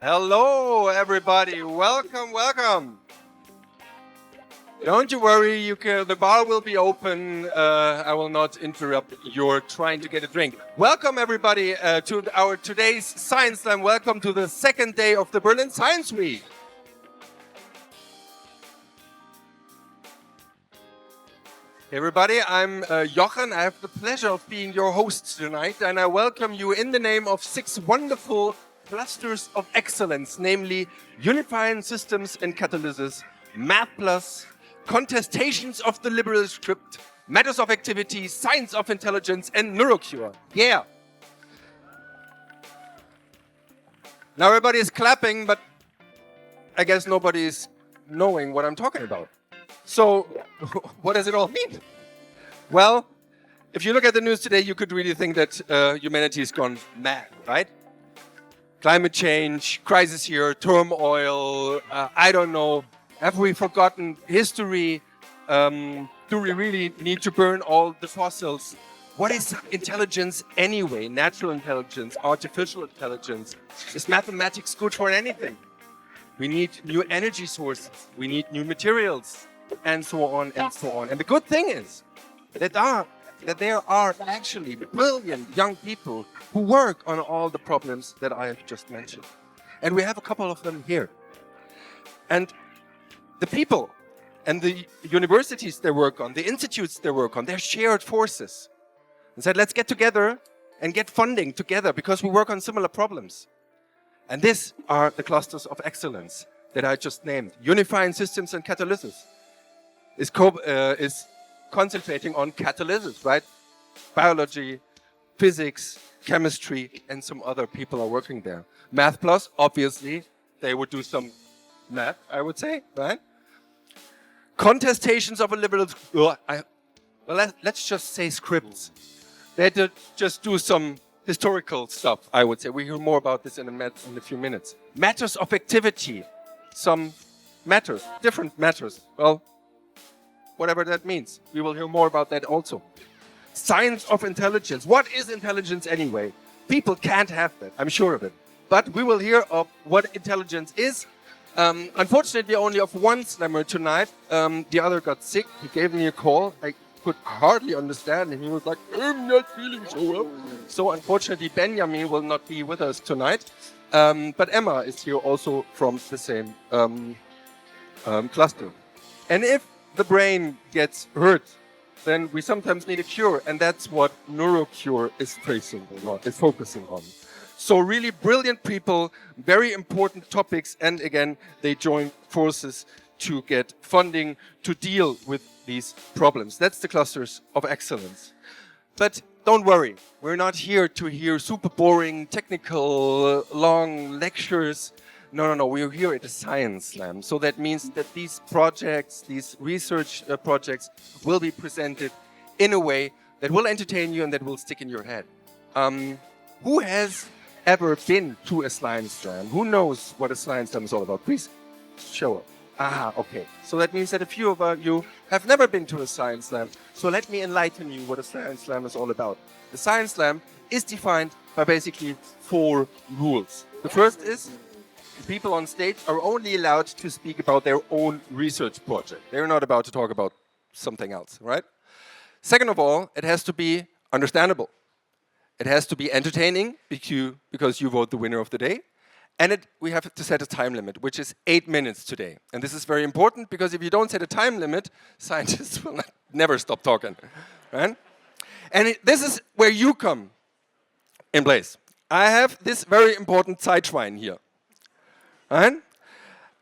Hello, everybody. Welcome, welcome. Don't you worry. The bar will be open. I will not interrupt your trying to get a drink. Welcome, everybody, to our today's Science Slam. Welcome to the second day of the Berlin Science Week. Hey everybody, I'm Jochen. I have the pleasure of being your host tonight, and I welcome you in the name of 6 wonderful clusters of excellence, namely unifying systems and catalysis, Math Plus, contestations of the liberal script, matters of activity, science of intelligence, and NeuroCure. Yeah. Now everybody is clapping, but I guess nobody is knowing what I'm talking about. So, what does it all mean? Well, if you look at the news today, you could really think that humanity has gone mad, right? Climate change, crisis here, turmoil, I don't know. Have we forgotten history? Do we really need to burn all the fossils? What is intelligence anyway? Natural intelligence, artificial intelligence? Is mathematics good for anything? We need new energy sources. We need new materials. And so on and so on. And the good thing is that there are actually brilliant young people who work on all the problems that I have just mentioned. And we have a couple of them here. And the people and the universities they work on, the institutes they work on, they're shared forces. And said, let's get together and get funding together because we work on similar problems. And these are the clusters of excellence that I just named. Unifying systems and catalysis is concentrating on catalysis, right? Biology, physics, chemistry, and some other people are working there. Math Plus, obviously, they would do some math, I would say, right? Contestations of a liberal... let's just say scripts. They just do some historical stuff, I would say. We hear more about this in a few minutes. Matters of activity. Some matters, different matters. Well, whatever that means. We will hear more about that also. Science of intelligence. What is intelligence anyway? People can't have that, I'm sure of it. But we will hear of what intelligence is. Unfortunately, only of one slammer tonight. The other got sick. He gave me a call. I could hardly understand him. He was like, I'm not feeling so well. So unfortunately, Benjamin will not be with us tonight. But Emma is here also from the same cluster. And if the brain gets hurt, then we sometimes need a cure, and that's what NeuroCure is focusing on. So really brilliant people, very important topics, and again, they join forces to get funding to deal with these problems. That's the clusters of excellence. But don't worry, we're not here to hear super boring, technical, long lectures. No, we're here at a Science Slam. So that means that these projects, these research projects will be presented in a way that will entertain you and that will stick in your head. Who has ever been to a Science Slam? Who knows what a Science Slam is all about? Please show up. Ah, okay. So that means that a few of you have never been to a Science Slam. So let me enlighten you what a Science Slam is all about. The Science Slam is defined by basically 4 rules. The first is people on stage are only allowed to speak about their own research project. They're not about to talk about something else, right? Second of all, it has to be understandable. It has to be entertaining because you vote the winner of the day. And we have to set a time limit, which is 8 minutes today. And this is very important because if you don't set a time limit, scientists will never stop talking, right? And this is where you come in place. I have this very important Zeitschwein here. Right?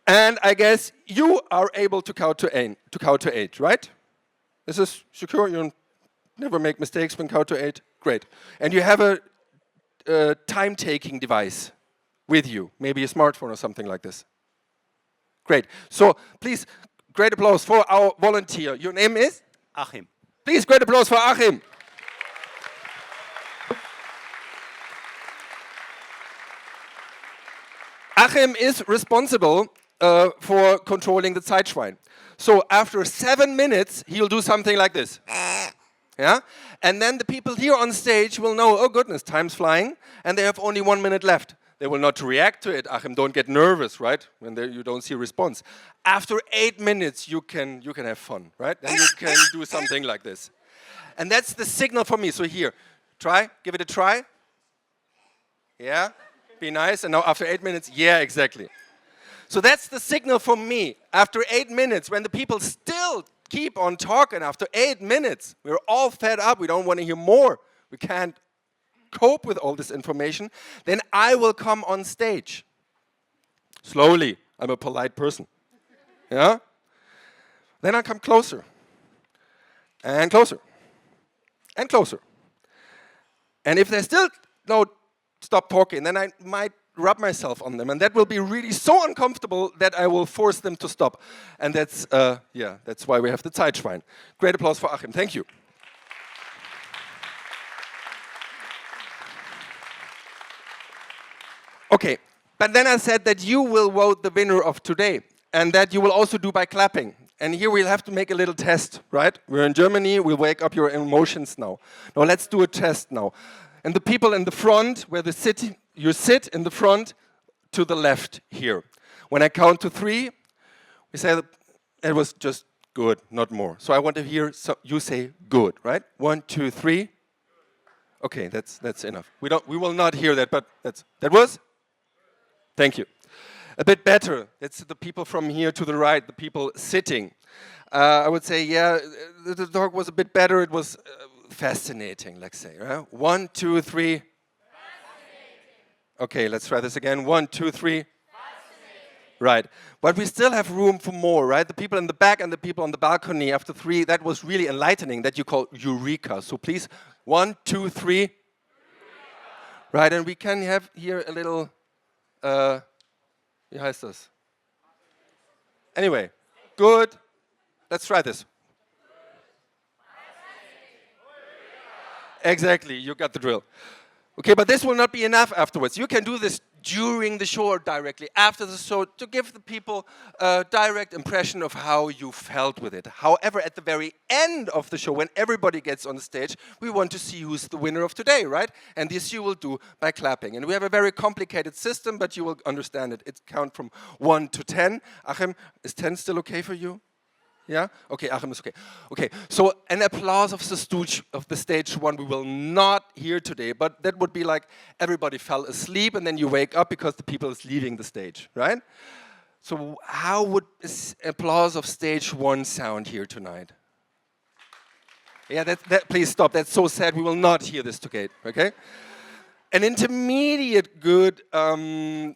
And I guess you are able to count to 8, right? This is secure. You never make mistakes when count to 8. Great. And you have a time-taking device with you, maybe a smartphone or something like this. Great. So please, great applause for our volunteer. Your name is? Achim. Please, great applause for Achim. Achim is responsible for controlling the Zeitschwein. So after 7 minutes, he'll do something like this. Yeah? And then the people here on stage will know, oh goodness, time's flying, and they have only 1 minute left. They will not react to it. Achim, don't get nervous, right? When you don't see a response. After 8 minutes, you can have fun, right? Then you can do something like this. And that's the signal for me. So here, try, give it a try. Yeah, be nice. And now after 8 minutes, yeah, exactly. So that's the signal for me. After 8 minutes, when the people still keep on talking after 8 minutes, we're all fed up, we don't want to hear more, we can't cope with all this information, then I will come on stage. Slowly, I'm a polite person. Yeah? Then I come closer, and closer, and closer. And if they still don't stop talking, then I might rub myself on them, and that will be really so uncomfortable that I will force them to stop. And that's, that's why we have the Zeitschwein. Great applause for Achim. Thank you. Okay, but then I said that you will vote the winner of today, and that you will also do by clapping. And here we'll have to make a little test, right? We're in Germany, we'll wake up your emotions now. Now let's do a test now. And the people in the front, where you sit in the front to the left here. When I count to 3, we say that it was just good, not more. So I want to hear you say good, right? 1, 2, 3. Okay, that's enough. We will not hear that, but that was? Thank you. A bit better. That's the people from here to the right, the people sitting. I would say, yeah, the talk was a bit better. It was fascinating, let's say. Right? 1, 2, 3. Okay, let's try this again. 1, 2, 3. Right. But we still have room for more, right? The people in the back and the people on the balcony after 3, that was really enlightening, that you call eureka. So please, 1, 2, 3. Eureka. Right, and we can have here a little, wie heißt das? Anyway, good. Let's try this. Exactly, you got the drill. Okay, but this will not be enough afterwards. You can do this during the show or directly after the show to give the people a direct impression of how you felt with it. However, at the very end of the show, when everybody gets on stage, we want to see who's the winner of today, right? And this you will do by clapping. And we have a very complicated system, but you will understand it. It counts from 1 to 10. Achim, is 10 still okay for you? Yeah? Okay, Achim is okay. Okay, so an applause of the stage 1 we will not hear today, but that would be like everybody fell asleep and then you wake up because the people is leaving the stage, right? So how would applause of stage 1 sound here tonight? Yeah, please stop. That's so sad. We will not hear this today, okay? An intermediate good slam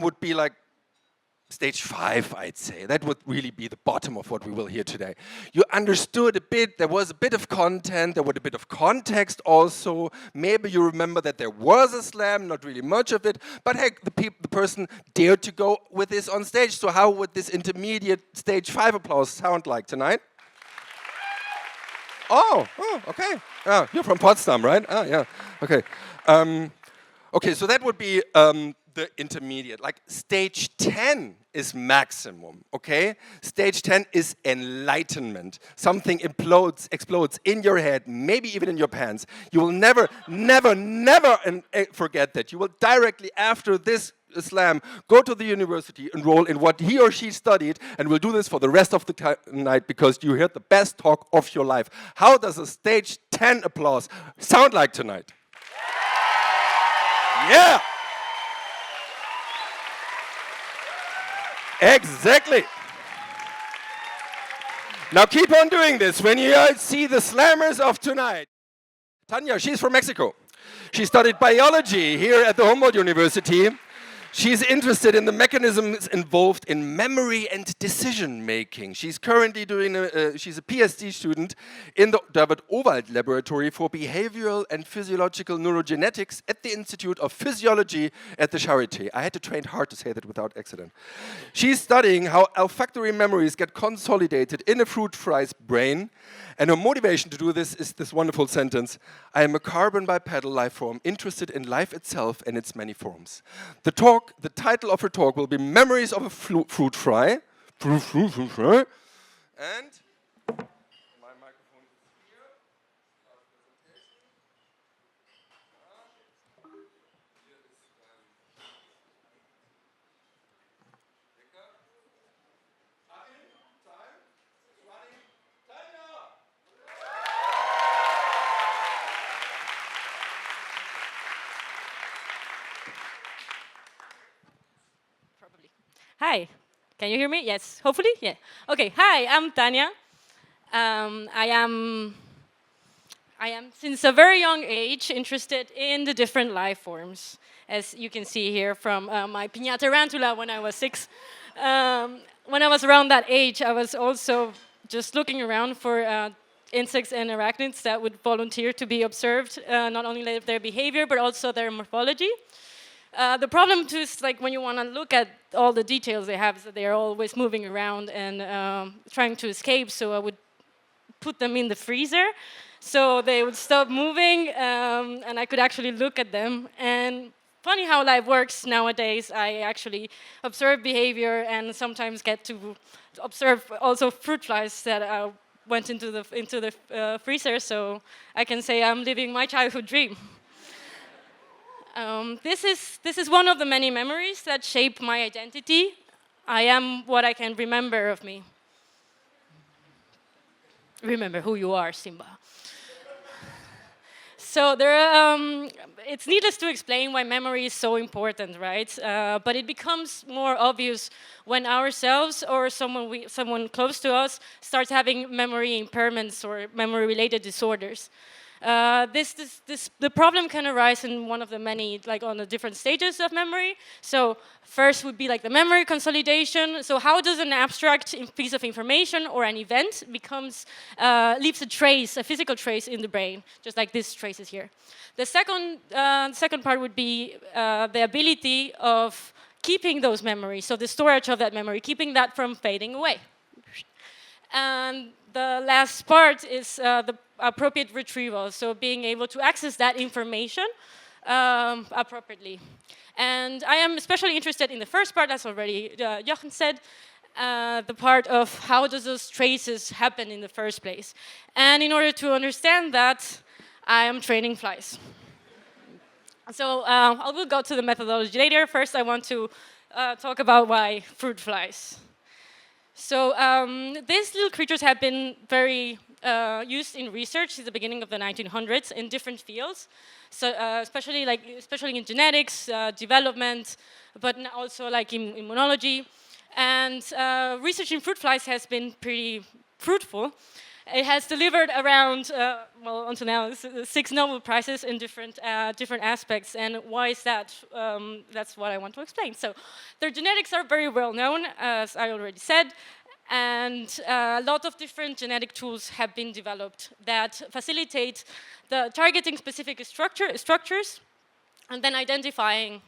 would be like stage 5, I'd say. That would really be the bottom of what we will hear today. You understood a bit, there was a bit of content, there was a bit of context also. Maybe you remember that there was a slam, not really much of it, but heck, the person dared to go with this on stage. So how would this intermediate stage 5 applause sound like tonight? Oh, okay. Oh, you're from Potsdam, right? Oh, yeah. Okay. Okay, so that would be the intermediate. Like stage 10 is maximum, okay? Stage 10 is enlightenment. Something explodes in your head, maybe even in your pants. You will never forget that. You will directly after this slam go to the university, enroll in what he or she studied, and will do this for the rest of the night because you heard the best talk of your life. How does a stage 10 applause sound like tonight? Yeah! Exactly. Now keep on doing this when you see the slammers of tonight. Tania, she's from Mexico. She studied biology here at the Humboldt University. She's interested in the mechanisms involved in memory and decision making. She's currently doing she's a PhD student in the David Owald Laboratory for Behavioral and Physiological Neurogenetics at the Institute of Physiology at the Charité. I had to train hard to say that without accident. She's studying how olfactory memories get consolidated in a fruit fly's brain. And her motivation to do this is this wonderful sentence: I am a carbon bipedal life form interested in life itself and its many forms. The title of her talk will be Memories of a Fruit Fly. And my microphone is here. Hi, can you hear me? Yes, hopefully, yeah. Okay, hi, I'm Tania. I am since a very young age interested in the different life forms, as you can see here from my piñata tarantula when I was 6. When I was around that age, I was also just looking around for insects and arachnids that would volunteer to be observed, not only their behavior, but also their morphology. The problem too is like when you want to look at all the details they have is that they're always moving around and trying to escape. So I would put them in the freezer, so they would stop moving, and I could actually look at them. And funny how life works nowadays. I actually observe behavior and sometimes get to observe also fruit flies that went into the freezer. So I can say I'm living my childhood dream. This is one of the many memories that shape my identity. I am what I can remember of me. Remember who you are, Simba. So it's needless to explain why memory is so important, right? But it becomes more obvious when ourselves or someone close to us starts having memory impairments or memory-related disorders. The problem can arise in one of the many, like on the different stages of memory. So first would be like the memory consolidation. So how does an abstract piece of information or an event leaves a trace, a physical trace in the brain, just like this trace is here. The second part would be the ability of keeping those memories, so the storage of that memory, keeping that from fading away. And the last part is the appropriate retrieval, so being able to access that information appropriately. And I am especially interested in the first part, as already Jochen said, the part of how does those traces happen in the first place. And in order to understand that, I am training flies. So I will go to the methodology later. First, I want to talk about why fruit flies. So these little creatures have been very used in research since the beginning of the 1900s in different fields. So especially in genetics, development, but also like in immunology. And research in fruit flies has been pretty fruitful. It has delivered around, well, until now, 6 Nobel Prizes in different aspects. And why is that? That's what I want to explain. So their genetics are very well known, as I already said. And a lot of different genetic tools have been developed that facilitate the targeting specific structures and then identifying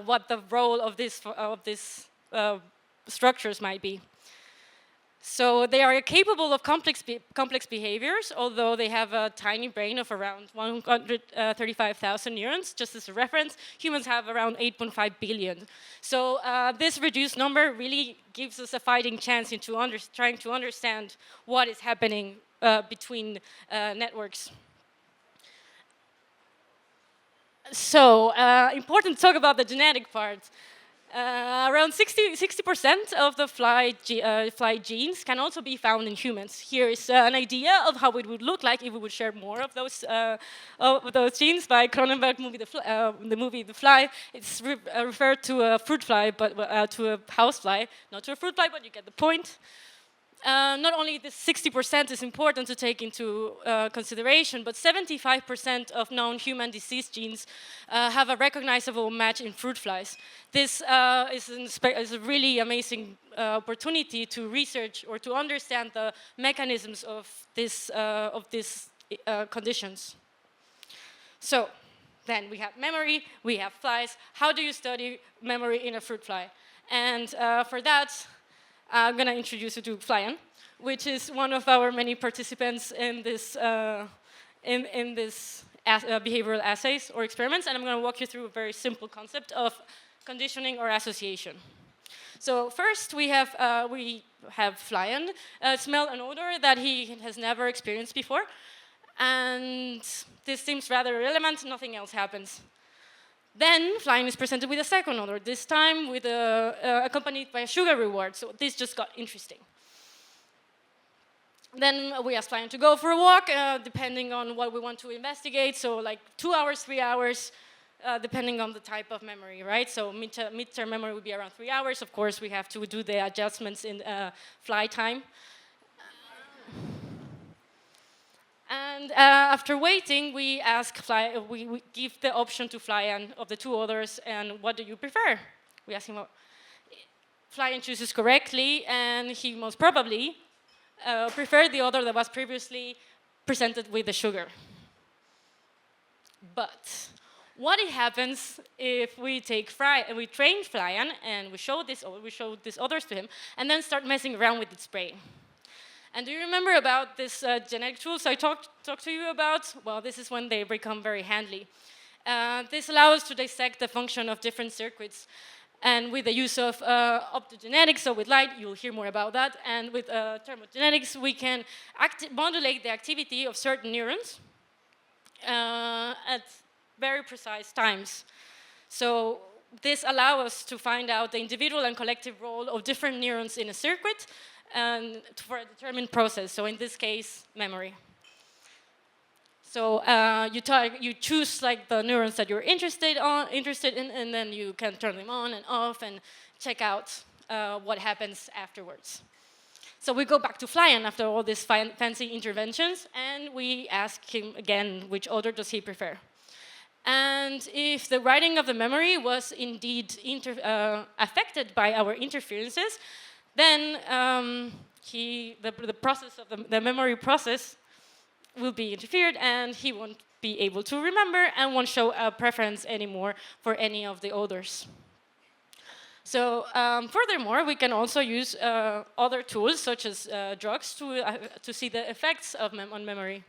what the role of these structures might be. So they are capable of complex behaviors, although they have a tiny brain of around 135,000 neurons. Just as a reference, humans have around 8.5 billion. So this reduced number really gives us a fighting chance into trying to understand what is happening between networks. So important to talk about the genetic part. Around 60% of the fly genes can also be found in humans. Here is an idea of how it would look like if we would share more of those genes by Cronenberg movie, the movie The Fly. It's referred to a fruit fly, but to a house fly, not to a fruit fly, but you get the point. Not only the 60% is important to take into consideration, but 75% of known human disease genes have a recognizable match in fruit flies. This is a really amazing opportunity to research or to understand the mechanisms of these conditions. So then we have memory, we have flies. How do you study memory in a fruit fly? And for that, I'm going to introduce you to Flyan, which is one of our many participants in this behavioral assays or experiments, and I'm going to walk you through a very simple concept of conditioning or association. So first, we have Flyan smell an odor that he has never experienced before, and this seems rather irrelevant. Nothing else happens. Then Flyan is presented with a second odor, this time with accompanied by a sugar reward. So this just got interesting. Then we ask Flyan to go for a walk, depending on what we want to investigate. So like 2 hours, 3 hours, depending on the type of memory, right? So midterm memory would be around 3 hours. Of course, we have to do the adjustments in fly time. And after waiting, we give the option to Flyan of the two others, and what do you prefer? We ask him, Flyan chooses correctly, and he most probably preferred the other that was previously presented with the sugar. But what happens if we we train Flyan and we show these others to him, and then start messing around with its brain? And do you remember about this genetic tools I talked to you about? Well, this is when they become very handy. This allows us to dissect the function of different circuits. And with the use of optogenetics, so with light, you'll hear more about that. And with thermogenetics, we can modulate the activity of certain neurons at very precise times. So this allows us to find out the individual and collective role of different neurons in a circuit and for a determined process. So in this case, memory. So you choose like the neurons that you're interested in, and then you can turn them on and off and check out what happens afterwards. So we go back to Flyan after all these fancy interventions, and we ask him again which order does he prefer. And if the writing of the memory was indeed affected by our interferences, then the process of the memory process will be interfered, and he won't be able to remember and won't show a preference anymore for any of the others. So furthermore, we can also use other tools such as drugs to see the effects on memory.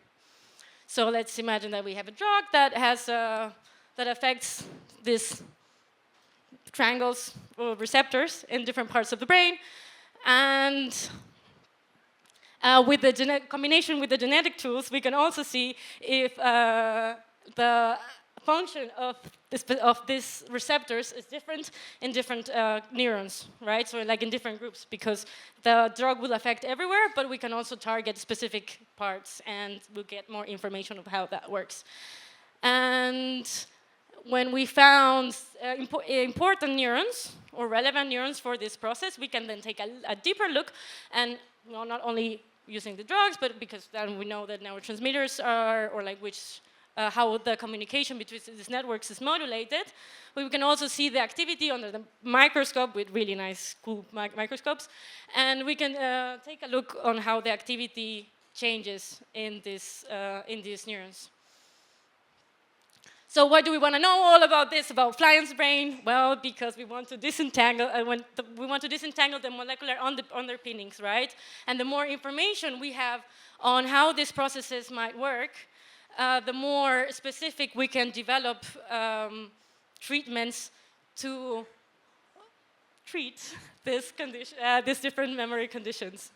So let's imagine that we have a drug that affects these triangles or receptors in different parts of the brain, and with the combination with the genetic tools, we can also see if the function of these receptors is different in different neurons, right? So like in different groups, because the drug will affect everywhere, but we can also target specific parts, and we'll get more information of how that works. And when we found important neurons or relevant neurons for this process, we can then take a deeper look, and not only using the drugs, but because then we know that neurotransmitters are, or like how the communication between these networks is modulated. But we can also see the activity under the microscope with really nice, cool microscopes, and we can take a look on how the activity changes in these neurons. So why do we want to know all about this, about Flyan's brain? Well, because we want to disentangle, the molecular underpinnings, right? And the more information we have on how these processes might work, the more specific we can develop treatments to treat these different memory conditions.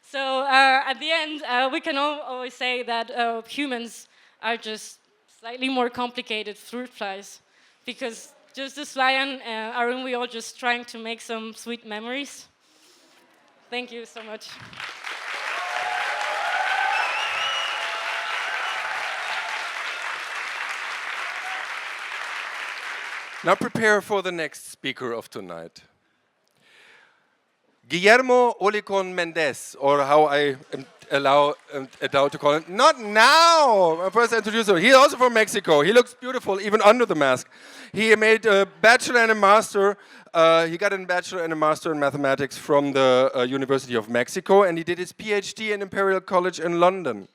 So at the end, we can always say that humans are just slightly more complicated fruit flies, because just as Flyan, aren't we all just trying to make some sweet memories? Thank you so much. Now prepare for the next speaker of tonight. Guillermo Olicon Mendez, or how I am allowed to call him. Not now! First I introduce him. He's also from Mexico. He looks beautiful, even under the mask. He made a bachelor and a master. He got a bachelor and a master in mathematics from the University of Mexico, and he did his PhD in Imperial College in London.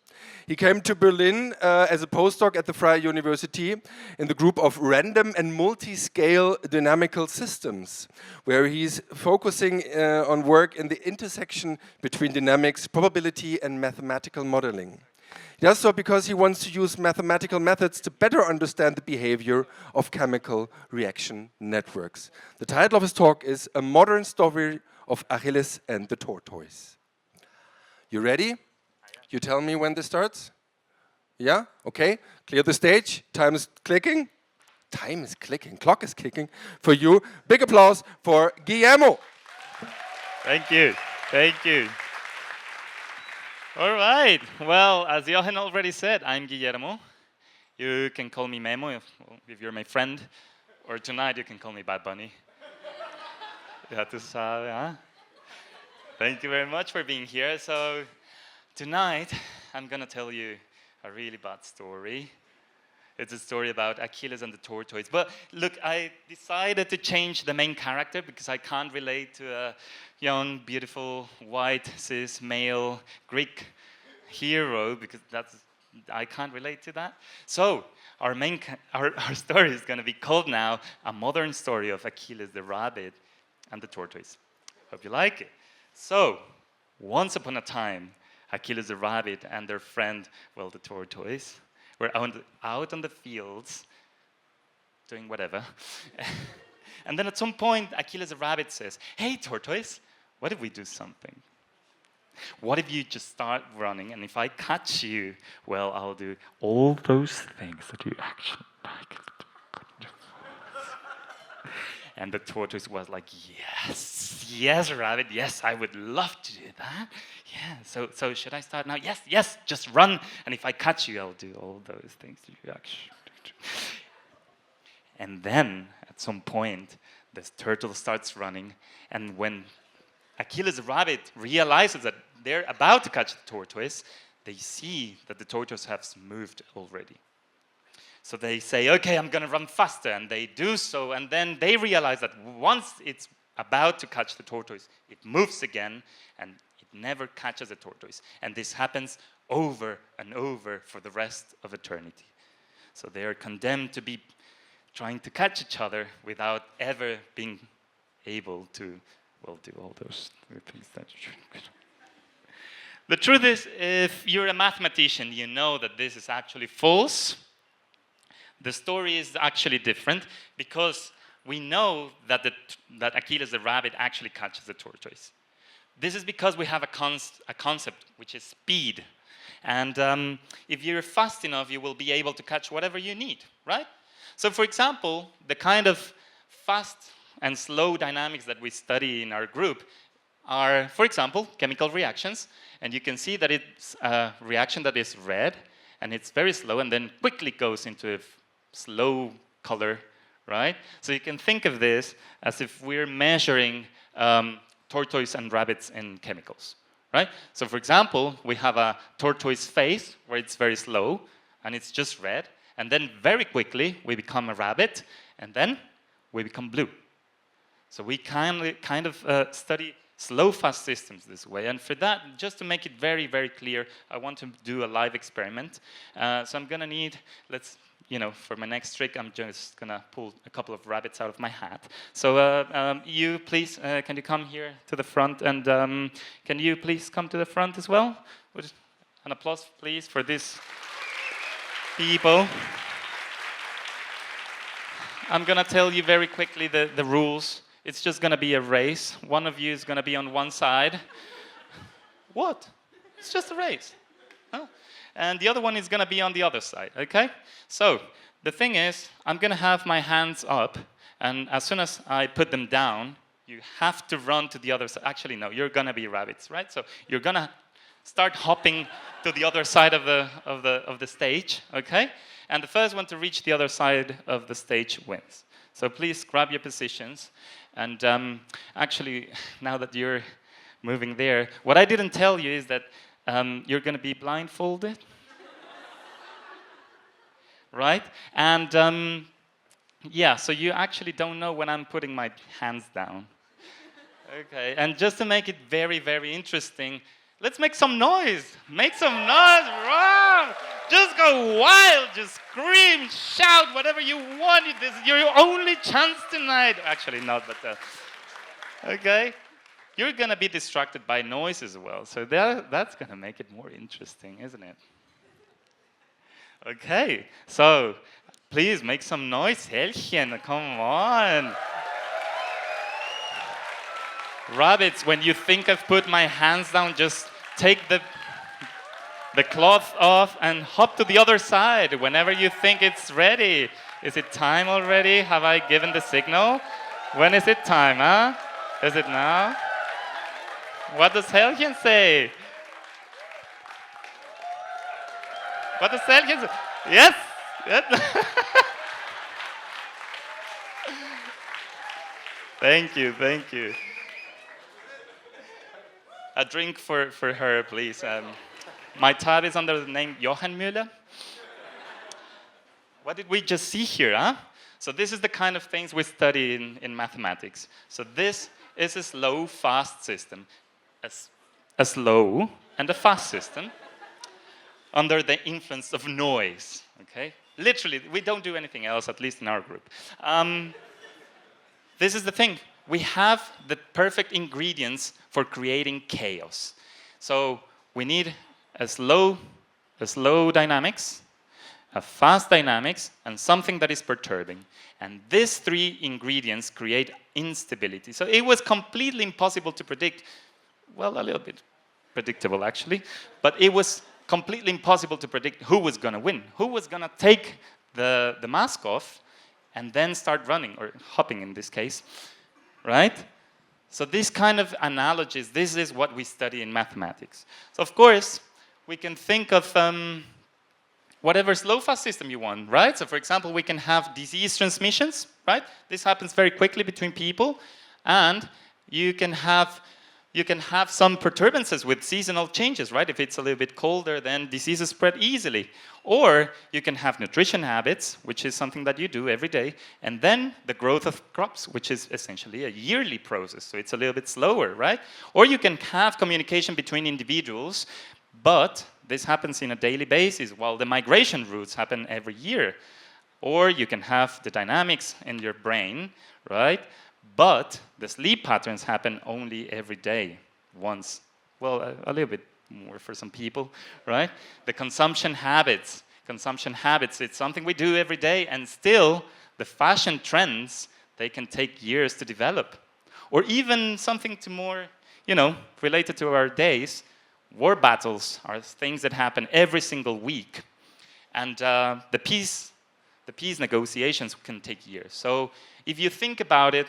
He came to Berlin as a postdoc at the Freie University in the group of random and multi-scale dynamical systems, where he's focusing on work in the intersection between dynamics, probability, and mathematical modeling. He does so because he wants to use mathematical methods to better understand the behavior of chemical reaction networks. The title of his talk is A Modern Story of Achilles and the Tortoise. You ready? You tell me when this starts? Yeah? Okay. Clear the stage. Time is clicking. Time is clicking. Clock is kicking for you. Big applause for Guillermo. Thank you. Thank you. All right. Well, as Johan already said, I'm Guillermo. You can call me Memo if you're my friend, or tonight you can call me Bad Bunny. Ya tú sabes, huh? Thank you very much for being here. So tonight I'm gonna tell you a really bad story. It's a story about Achilles and the Tortoise. But look, I decided to change the main character because I can't relate to a young, beautiful, white, cis, male Greek hero because I can't relate to that. So our story is going to be called now A Modern Story of Achilles the Rabbit and the Tortoise. Hope you like it. So, once upon a time, Achilles the Rabbit and their friend, well, the Tortoise, were out on the fields doing whatever. And then at some point, Achilles the Rabbit says, "Hey, Tortoise, what if we do something? What if you just start running, and if I catch you, well, I'll do all those things that you actually like." And the Tortoise was like, yes, Rabbit, yes, I would love to do that. Yeah, so should I start now? Yes, just run, and if I catch you, I'll do all those things that you actually do. And then, at some point, the turtle starts running, and when Achilles the Rabbit realizes that they're about to catch the tortoise, they see that the tortoise has moved already. So they say, okay, I'm going to run faster, and they do so, and then they realize that once it's about to catch the tortoise, it moves again, and it never catches the tortoise. And this happens over and over for the rest of eternity. So they are condemned to be trying to catch each other without ever being able to, well, do all those things that you should. The truth is, if you're a mathematician, you know that this is actually false. The story is actually different because we know that Achilles the rabbit actually catches the tortoise. This is because we have a concept which is speed. And if you're fast enough, you will be able to catch whatever you need, right? So for example, the kind of fast and slow dynamics that we study in our group are, for example, chemical reactions. And you can see that it's a reaction that is red, and it's very slow, and then quickly goes into a slow color, right? So you can think of this as if we're measuring tortoise and rabbits in chemicals, right? So for example, we have a tortoise face where it's very slow, and it's just red, and then very quickly we become a rabbit, and then we become blue. So we kind of study slow, fast systems this way. And for that, just to make it very, very clear, I want to do a live experiment. So I'm going to need, for my next trick, I'm just going to pull a couple of rabbits out of my hat. So you, please, can you come here to the front? And can you please come to the front as well? An applause, please, for these people. I'm going to tell you very quickly the rules. It's just going to be a race. One of you is going to be on one side. What? It's just a race. Huh? And the other one is going to be on the other side, okay? So the thing is, I'm going to have my hands up, and as soon as I put them down, you have to run to the other side. Actually, no, you're going to be rabbits, right? So you're going to start hopping to the other side of the stage, okay? And the first one to reach the other side of the stage wins. So please grab your positions. And actually, now that you're moving there, what I didn't tell you is that you're going to be blindfolded. Right? And yeah, so you actually don't know when I'm putting my hands down. Okay, and just to make it very, very interesting, let's make some noise. Make some noise. Wow. Just go wild. Just scream, shout, whatever you want. This is your only chance tonight. Actually, not, but okay. You're going to be distracted by noise as well. So that's going to make it more interesting, isn't it? Okay. So please make some noise. Helgen, come on. Rabbits, when you think I've put my hands down, just take the cloth off and hop to the other side whenever you think it's ready. Is it time already? Have I given the signal? When is it time, huh? Is it now? What does Helgen say? What does Helgen say? Yes, Thank you, thank you. A drink for her, please. My tab is under the name Johann Müller. What did we just see here, huh? So this is the kind of things we study in mathematics. So this is a slow, fast system. A slow and a fast system under the influence of noise, okay? Literally, we don't do anything else, at least in our group. This is the thing. We have the perfect ingredients for creating chaos. So we need a slow dynamics, a fast dynamics, and something that is perturbing. And these three ingredients create instability. So it was completely impossible to predict, well, a little bit predictable actually, but it was completely impossible to predict who was going to win, who was going to take the mask off and then start running, or hopping in this case, right? So this kind of analogies, this is what we study in mathematics. So of course, we can think of whatever slow-fast system you want, right? So for example, we can have disease transmissions, right? This happens very quickly between people, and you can have some perturbances with seasonal changes, right? If it's a little bit colder, then diseases spread easily. Or you can have nutrition habits, which is something that you do every day, and then the growth of crops, which is essentially a yearly process, so it's a little bit slower, right? Or you can have communication between individuals, but this happens in a daily basis, while the migration routes happen every year. Or you can have the dynamics in your brain, right? But the sleep patterns happen only every day, once. Well, a little bit more for some people, right? The consumption habits, it's something we do every day, and still the fashion trends, they can take years to develop. Or even something to more, related to our days, war battles are things that happen every single week. And the peace negotiations can take years. So if you think about it,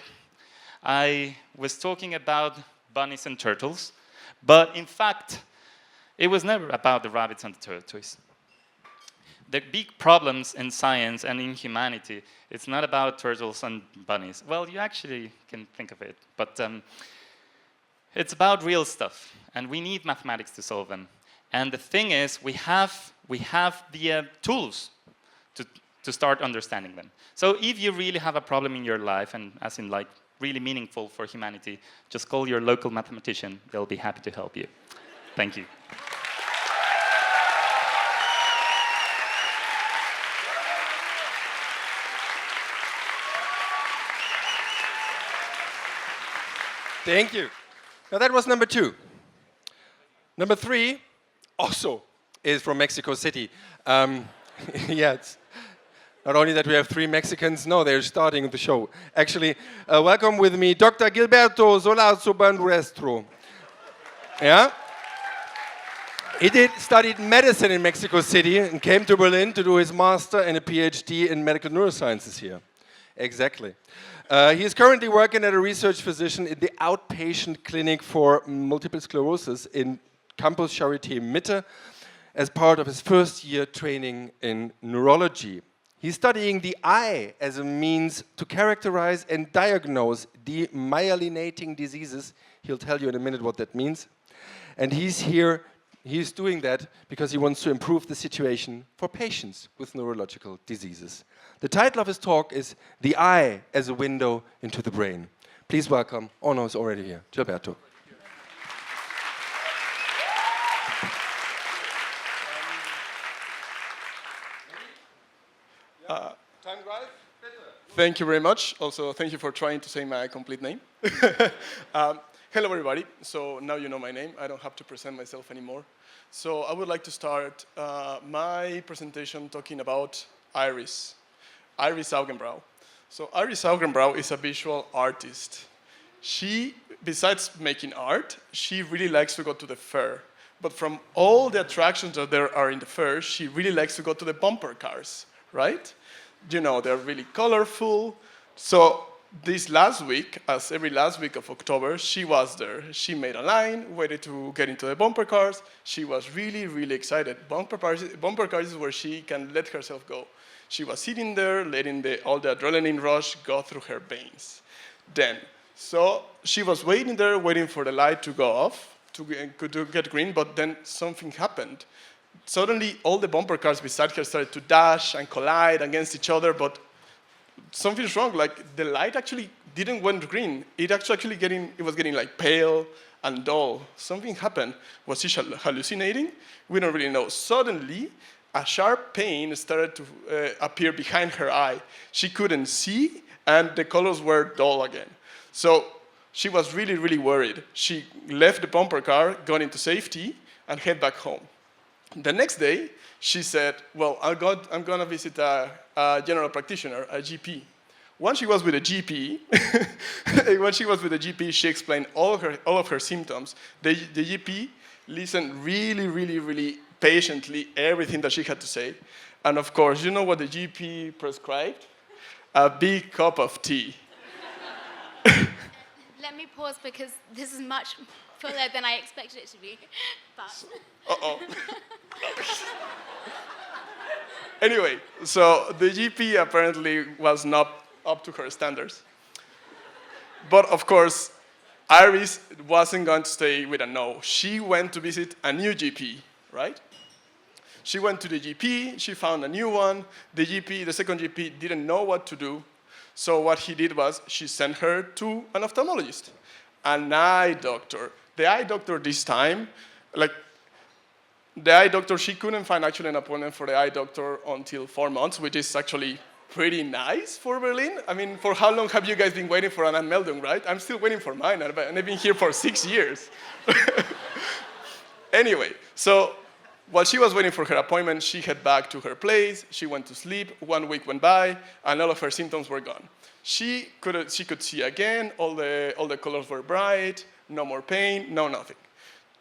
I was talking about bunnies and turtles, but in fact, it was never about the rabbits and the tortoise. The big problems in science and in humanity, it's not about turtles and bunnies. Well, you actually can think of it, but it's about real stuff, and we need mathematics to solve them. And the thing is, we have the tools to start understanding them. So if you really have a problem in your life, and as in like really meaningful for humanity, just call your local mathematician. They'll be happy to help you. Thank you. Thank you. Now that was number 2. Number 3 also is from Mexico City. Yeah, it's not only that we have 3 Mexicans, no, they're starting the show. Actually, welcome with me, Dr. Gilberto Solazo Banduestro. Yeah? He studied medicine in Mexico City and came to Berlin to do his master and a PhD in medical neurosciences here. Exactly. He is currently working as a research physician in the outpatient clinic for multiple sclerosis in Campus Charité Mitte as part of his first year training in neurology. He's studying the eye as a means to characterize and diagnose demyelinating diseases. He'll tell you in a minute what that means. And he's doing that because he wants to improve the situation for patients with neurological diseases. The title of his talk is The Eye as a Window into the Brain. Please welcome, oh no, it's already here, Gilberto. Thank you very much. Also, thank you for trying to say my complete name. Hello, everybody. So now you know my name. I don't have to present myself anymore. So I would like to start my presentation talking about Iris Augenbraue. So Iris Augenbraue is a visual artist. She, besides making art, she really likes to go to the fair. But from all the attractions that there are in the fair, she really likes to go to the bumper cars, right? You know, they're really colorful. So this last week, as every last week of October, she was there. She made a line, waited to get into the bumper cars. She was really, really excited. Bumper cars is where she can let herself go. She was sitting there, letting all the adrenaline rush go through her veins. So she was waiting there, waiting for the light to go off, to get green, but then something happened. Suddenly, all the bumper cars beside her started to dash and collide against each other, but something's wrong. Like, the light actually didn't went green. It was getting like pale and dull. Something happened. Was she hallucinating? We don't really know. Suddenly, a sharp pain started to appear behind her eye. She couldn't see, and the colors were dull again. So she was really, really worried. She left the bumper car, got into safety, and head back home. The next day, she said, well, I'm going to visit a general practitioner, a GP. Once she was with a GP, she explained all of her symptoms. The GP listened really, really, really patiently everything that she had to say. And of course, you know what the GP prescribed? A big cup of tea. Let me pause because this is much fuller than I expected it to be. But. Uh-oh. Anyway, so the GP apparently was not up to her standards. But of course, Iris wasn't going to stay with a no. She went to visit a new GP, right? She went to the GP, she found a new one. The second GP didn't know what to do. So what he did was she sent her to an ophthalmologist, an eye doctor. The eye doctor this time, she couldn't find actually an appointment for the eye doctor until 4 months, which is actually pretty nice for Berlin. I mean, for how long have you guys been waiting for an Anmeldung, right? I'm still waiting for mine, and I've been here for 6 years. Anyway, so while she was waiting for her appointment, she headed back to her place. She went to sleep. 1 week went by, and all of her symptoms were gone. She could see again. All the colors were bright. No more pain. No nothing.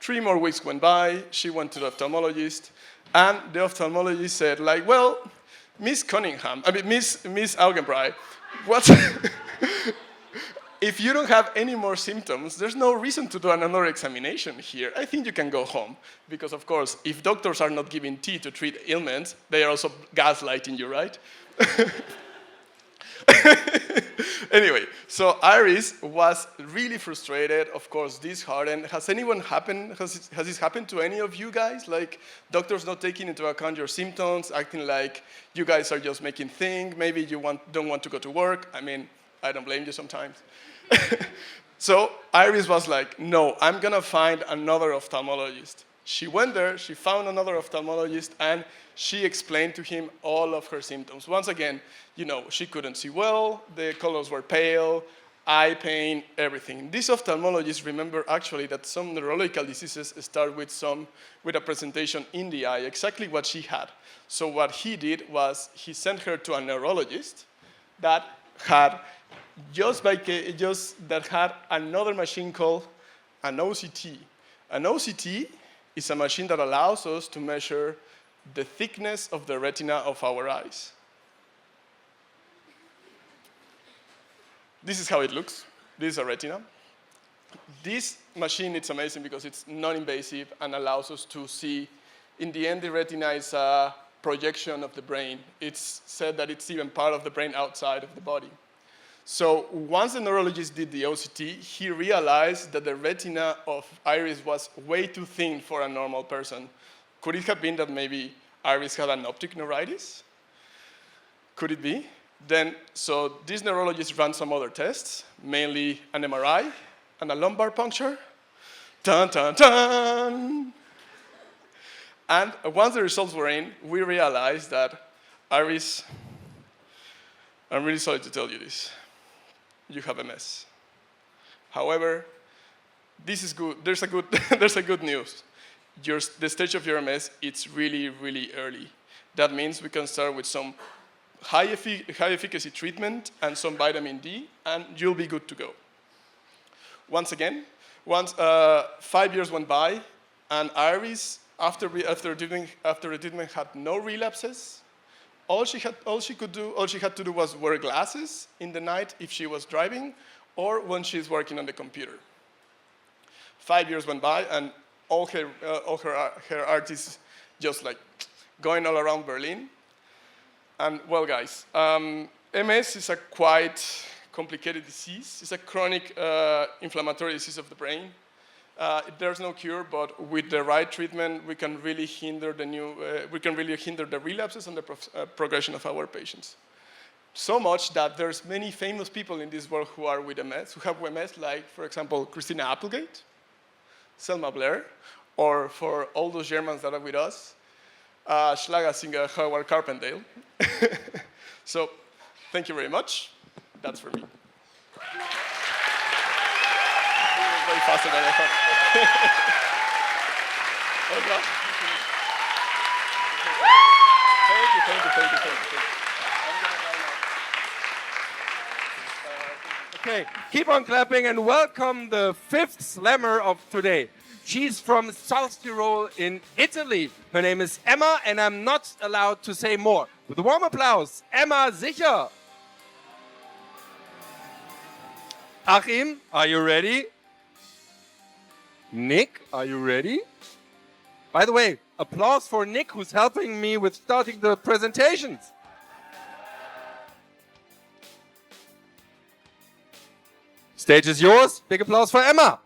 3 more weeks went by. She went to the ophthalmologist, and the ophthalmologist said, well, Miss Augenbrae, what? If you don't have any more symptoms, there's no reason to do another examination here. I think you can go home. Because, of course, if doctors are not giving tea to treat ailments, they are also gaslighting you, right? Anyway, so Iris was really frustrated. Of course, disheartened. Has this happened to any of you guys? Like, doctors not taking into account your symptoms, acting like you guys are just making things. Maybe you don't want to go to work. I mean, I don't blame you sometimes. So Iris was like, no, I'm going to find another ophthalmologist. She went there, she found another ophthalmologist, and she explained to him all of her symptoms. Once again, she couldn't see well, the colors were pale, eye pain, everything. This ophthalmologist remembered actually that some neurological diseases start with a presentation in the eye, exactly what she had. So what he did was he sent her to a neurologist that had another machine called an OCT. An OCT is a machine that allows us to measure the thickness of the retina of our eyes. This is how it looks. This is a retina. This machine, it's amazing because it's non-invasive and allows us to see. In the end, the retina is a projection of the brain. It's said that it's even part of the brain outside of the body. So once the neurologist did the OCT, he realized that the retina of Iris was way too thin for a normal person. Could it have been that maybe Iris had an optic neuritis? Could it be? So this neurologist ran some other tests, mainly an MRI and a lumbar puncture. Dun, dun, dun! And once the results were in, we realized that Iris, I'm really sorry to tell you this, you have MS. However, this is good. There's a good news. The stage of your MS, it's really, really early. That means we can start with some high efficacy treatment and some vitamin D, and you'll be good to go. Once 5 years went by, and Iris, after the treatment, had no relapses. All she had to do was wear glasses in the night if she was driving or when she's working on the computer. 5 years went by, and all her art is just like going all around Berlin. And well, guys, MS is a quite complicated disease. It's a chronic inflammatory disease of the brain. There's no cure, but with the right treatment, we can really hinder the relapses and the progression of our patients. So much that there's many famous people in this world who are with MS, who have MS, like, for example, Christina Applegate, Selma Blair, or for all those Germans that are with us, Schlager singer Howard Carpendale. So, thank you very much. That's for me. Way faster than I thought. Oh, God. Thank you. Okay, keep on clapping and welcome the fifth slammer of today. She's from South Tyrol in Italy. Her name is Emma, and I'm not allowed to say more. With a warm applause, Emma Sicher. Achim, are you ready? Nick, are you ready? By the way, applause for Nick, who's helping me with starting the presentations. Stage is yours. Big applause for Emma.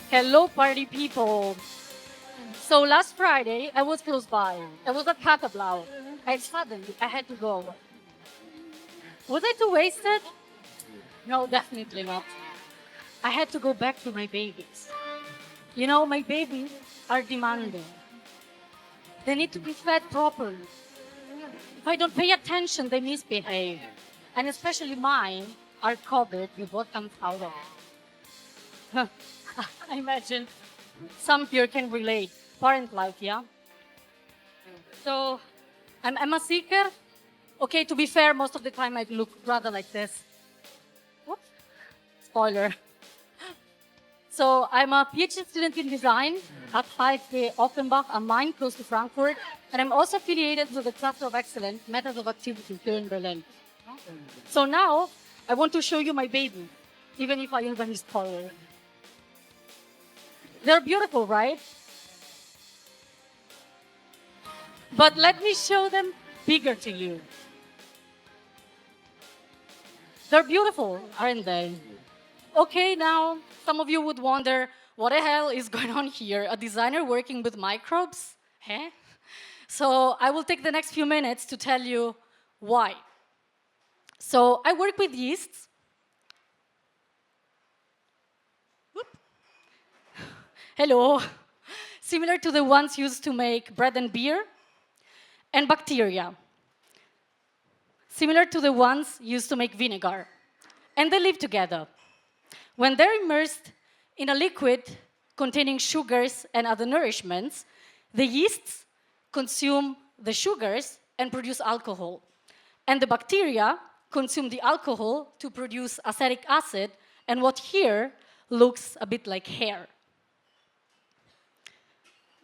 Hello, party people. So last Friday, I was close by. I was at Katablau. And suddenly, I had to go. Was I too wasted? No, definitely not. I had to go back to my babies. You know, my babies are demanding. They need to be fed properly. If I don't pay attention, they misbehave. And especially mine are covered with what comes out of it. I imagine some here can relate. Parent life, yeah? So, I'm a seeker. Okay, to be fair, most of the time I look rather like this. Whoops. Spoiler. So I'm a PhD student in design at Theis Offenbach am Main, close to Frankfurt. And I'm also affiliated with the Cluster of Excellence, Methods of Activity here in Berlin. So now, I want to show you my baby, even if I use any spoiler. They're beautiful, right? But let me show them bigger to you. They're beautiful, aren't they? Okay, now, some of you would wonder, what the hell is going on here? A designer working with microbes? Huh? So I will take the next few minutes to tell you why. So I work with yeasts. Whoop. Hello. Similar to the ones used to make bread and beer, and bacteria. Similar to the ones used to make vinegar. And they live together. When they're immersed in a liquid containing sugars and other nourishments, the yeasts consume the sugars and produce alcohol. And the bacteria consume the alcohol to produce acetic acid and what here looks a bit like hair.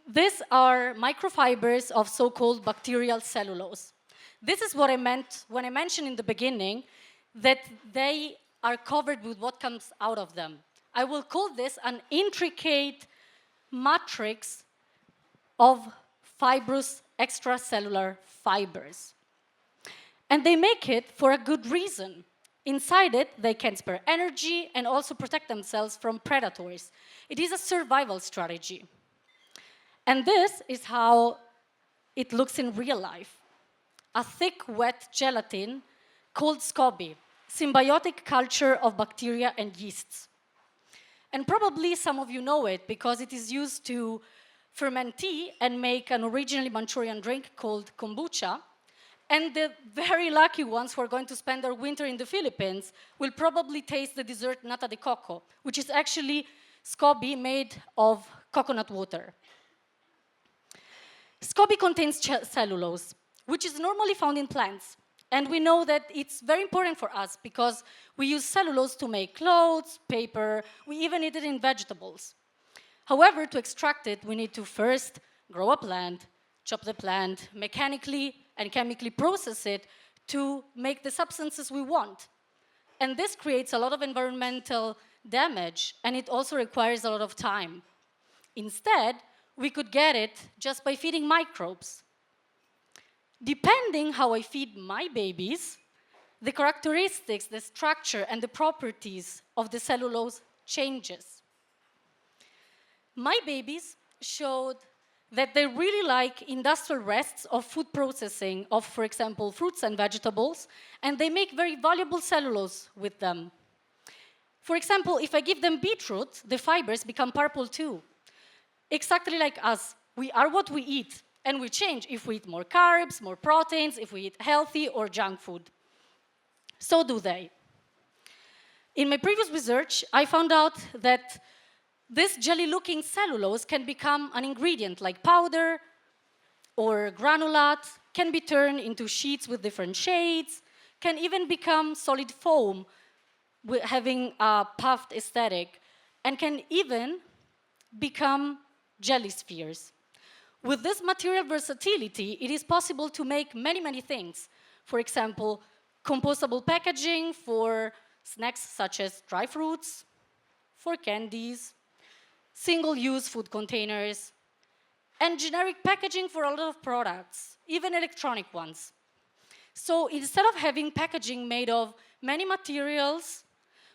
These are microfibers of so-called bacterial cellulose. This is what I meant when I mentioned in the beginning that they are covered with what comes out of them. I will call this an intricate matrix of fibrous extracellular fibers. And they make it for a good reason. Inside it, they can spare energy and also protect themselves from predators. It is a survival strategy. And this is how it looks in real life. A thick, wet gelatin called SCOBY, symbiotic culture of bacteria and yeasts. And probably some of you know it because it is used to ferment tea and make an originally Manchurian drink called kombucha. And the very lucky ones who are going to spend their winter in the Philippines will probably taste the dessert nata de coco, which is actually SCOBY made of coconut water. SCOBY contains cellulose, which is normally found in plants. And we know that it's very important for us because we use cellulose to make clothes, paper, we even eat it in vegetables. However, to extract it, we need to first grow a plant, chop the plant, mechanically and chemically process it to make the substances we want. And this creates a lot of environmental damage, and it also requires a lot of time. Instead, we could get it just by feeding microbes. Depending how I feed my babies, the characteristics, the structure, and the properties of the cellulose changes. My babies showed that they really like industrial rests of food processing of, for example, fruits and vegetables, and they make very valuable cellulose with them. For example, if I give them beetroot, the fibers become purple too. Exactly like us, we are what we eat, and we change if we eat more carbs, more proteins, if we eat healthy or junk food. So do they. In my previous research, I found out that this jelly-looking cellulose can become an ingredient like powder or granulate, can be turned into sheets with different shades, can even become solid foam, having a puffed aesthetic, and can even become jelly spheres. With this material versatility, it is possible to make many, many things. For example, compostable packaging for snacks such as dry fruits, for candies, single-use food containers, and generic packaging for a lot of products, even electronic ones. So instead of having packaging made of many materials,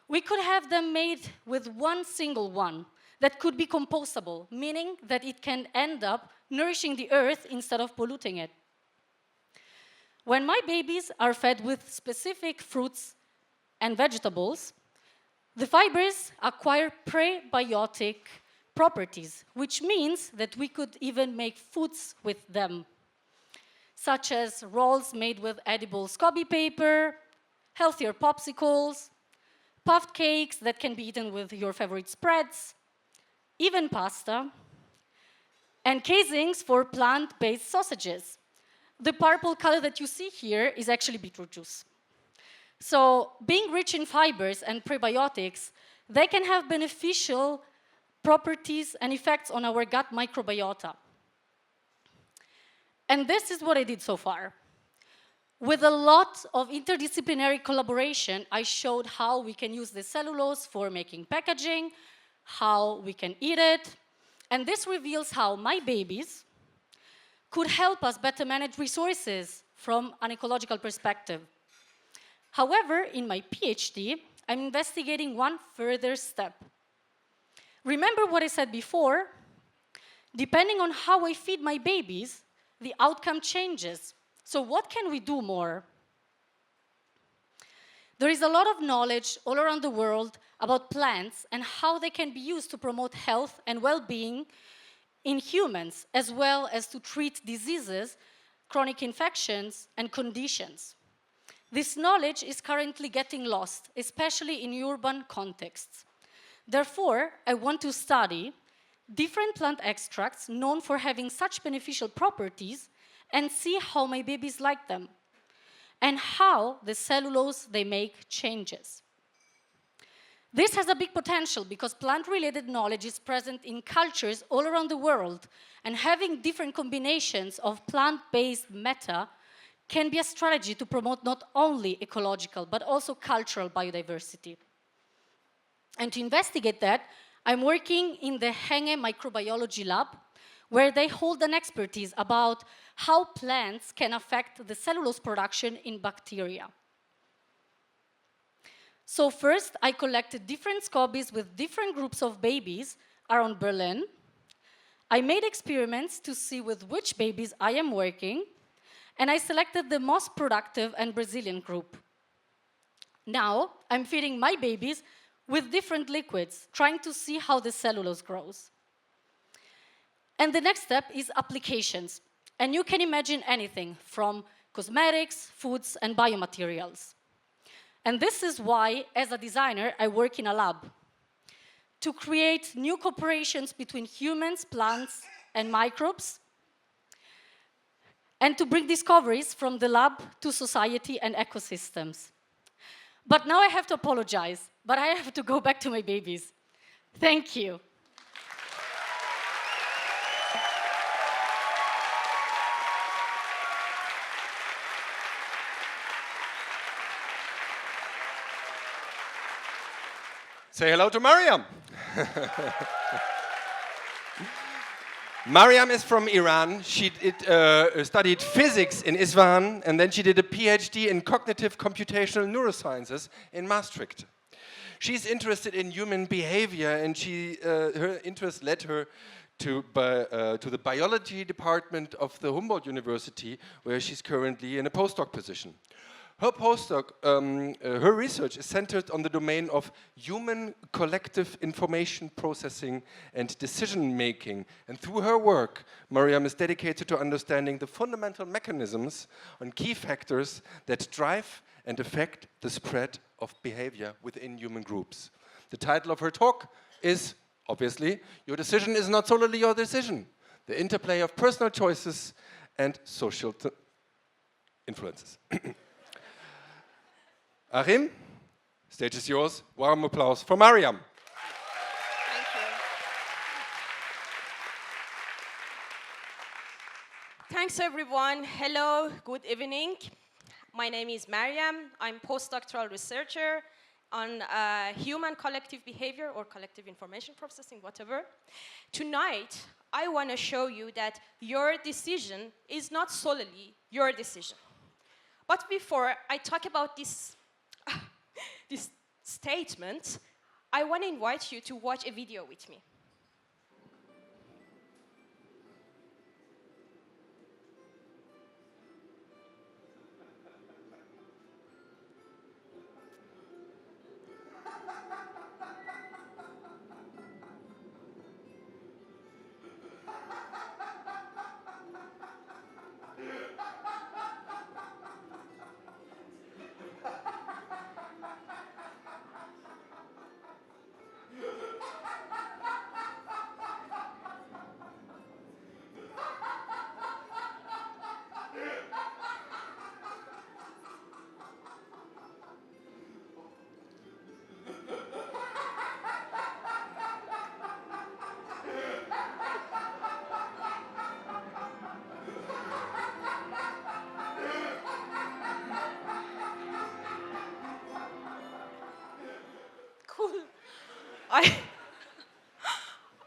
we could have them made with one single one that could be compostable, meaning that it can end up nourishing the earth instead of polluting it. When my babies are fed with specific fruits and vegetables, the fibers acquire prebiotic properties, which means that we could even make foods with them, such as rolls made with edible SCOBY paper, healthier popsicles, puffed cakes that can be eaten with your favorite spreads, even pasta, and casings for plant-based sausages. The purple color that you see here is actually beetroot juice. So being rich in fibers and prebiotics, they can have beneficial properties and effects on our gut microbiota. And this is what I did so far. With a lot of interdisciplinary collaboration, I showed how we can use the cellulose for making packaging, how we can eat it, and this reveals how my babies could help us better manage resources from an ecological perspective. However, in my PhD, I'm investigating one further step. Remember what I said before? Depending on how I feed my babies, the outcome changes. So what can we do more? There is a lot of knowledge all around the world about plants and how they can be used to promote health and well-being in humans, as well as to treat diseases, chronic infections, and conditions. This knowledge is currently getting lost, especially in urban contexts. Therefore, I want to study different plant extracts known for having such beneficial properties and see how my babies like them and how the cellulose they make changes. This has a big potential because plant-related knowledge is present in cultures all around the world, and having different combinations of plant-based meta can be a strategy to promote not only ecological but also cultural biodiversity. And to investigate that, I'm working in the Henge Microbiology Lab, where they hold an expertise about how plants can affect the cellulose production in bacteria. So first, I collected different scobies with different groups of babies around Berlin. I made experiments to see with which babies I am working, and I selected the most productive and Brazilian group. Now, I'm feeding my babies with different liquids, trying to see how the cellulose grows. And the next step is applications. And you can imagine anything from cosmetics, foods, and biomaterials. And this is why, as a designer, I work in a lab to create new cooperations between humans, plants, and microbes, and to bring discoveries from the lab to society and ecosystems. But now I have to apologize, but I have to go back to my babies. Thank you. Say hello to Mariam. Mariam is from Iran. She studied physics in Isfahan, and then she did a PhD in cognitive computational neurosciences in Maastricht. She's interested in human behavior, and her interest led her to the biology department of the Humboldt University, where she's currently in a postdoc position. Her postdoc, her research is centered on the domain of human collective information processing and decision making. And through her work, Mariam is dedicated to understanding the fundamental mechanisms and key factors that drive and affect the spread of behavior within human groups. The title of her talk is, obviously, Your Decision is Not Solely Your Decision, the interplay of personal choices and social influences. Achim, stage is yours. Warm applause for Mariam. Thank you. Thanks, everyone. Hello, good evening. My name is Mariam. I'm postdoctoral researcher on human collective behavior or collective information processing, whatever. Tonight, I want to show you that your decision is not solely your decision. But before I talk about this statement, I want to invite you to watch a video with me.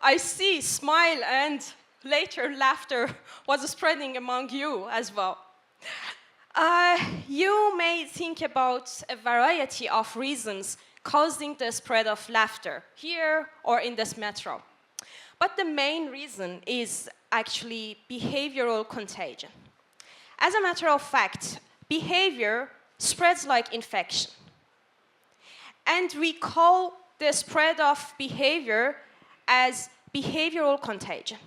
I see smile and later laughter was spreading among you as well. You may think about a variety of reasons causing the spread of laughter here or in this metro. But the main reason is actually behavioral contagion. As a matter of fact, behavior spreads like infection. And we call the spread of behavior as behavioral contagion.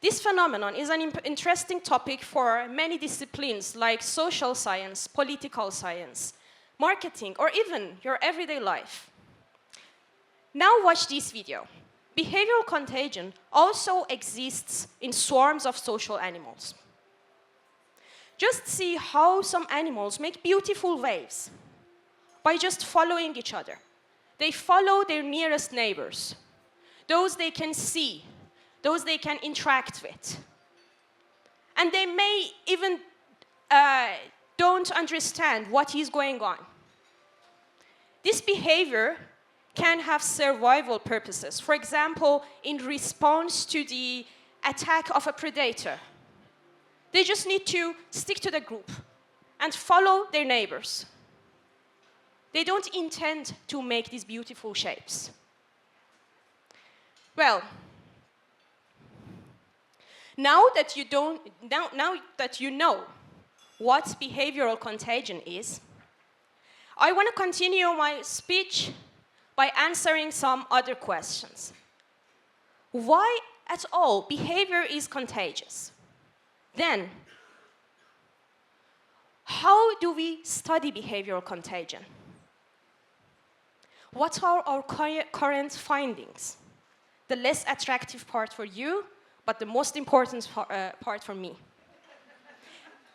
This phenomenon is an interesting topic for many disciplines like social science, political science, marketing, or even your everyday life. Now watch this video. Behavioral contagion also exists in swarms of social animals. Just see how some animals make beautiful waves by just following each other. They follow their nearest neighbors, those they can see, those they can interact with. And they may even don't understand what is going on. This behavior can have survival purposes. For example, in response to the attack of a predator. They just need to stick to the group and follow their neighbors. They don't intend to make these beautiful shapes. Well, now that you know what behavioral contagion is, I want to continue my speech by answering some other questions. Why at all behavior is contagious? Then, how do we study behavioral contagion? What are our current findings? The less attractive part for you, but the most important part for me.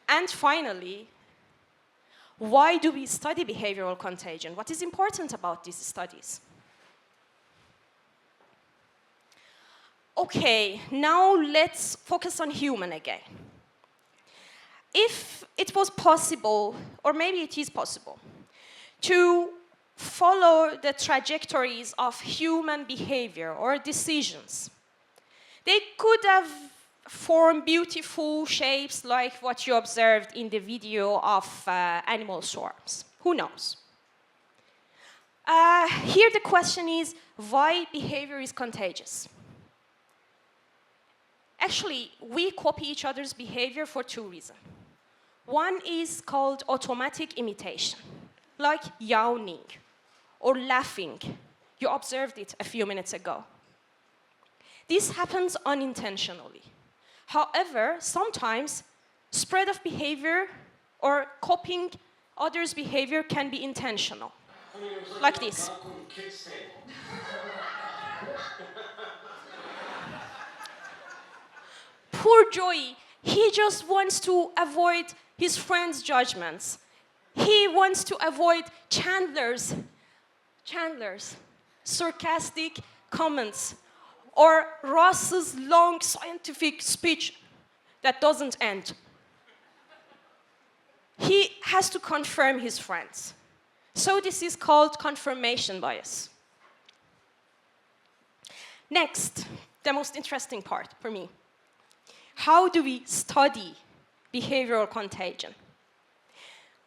And finally, why do we study behavioral contagion? What is important about these studies? Okay, now let's focus on human again. If it was possible, or maybe it is possible, to follow the trajectories of human behavior or decisions, They could have formed beautiful shapes like what you observed in the video of animal swarms. Who knows? Here the question is, why behavior is contagious? Actually, we copy each other's behavior for two reasons. One is called automatic imitation, like yawning or laughing. You observed it a few minutes ago. This happens unintentionally. However, sometimes spread of behavior or copying others' behavior can be intentional, like this. Poor Joey, he just wants to avoid his friend's judgments. He wants to avoid Chandler's sarcastic comments or Ross's long scientific speech that doesn't end. He has to confirm his friends. So this is called confirmation bias. Next, the most interesting part for me. How do we study behavioral contagion?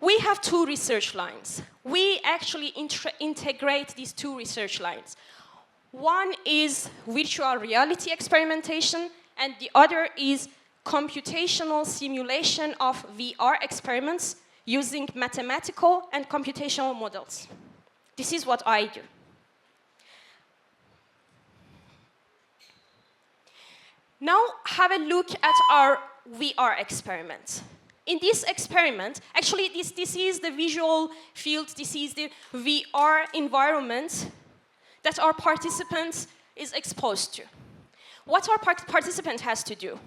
We have two research lines. We actually integrate these two research lines. One is virtual reality experimentation, and the other is computational simulation of VR experiments using mathematical and computational models. This is what I do. Now have a look at our VR experiment. In this experiment, actually this is the visual field, this is the VR environment that our participant is exposed to. What our participant has to do?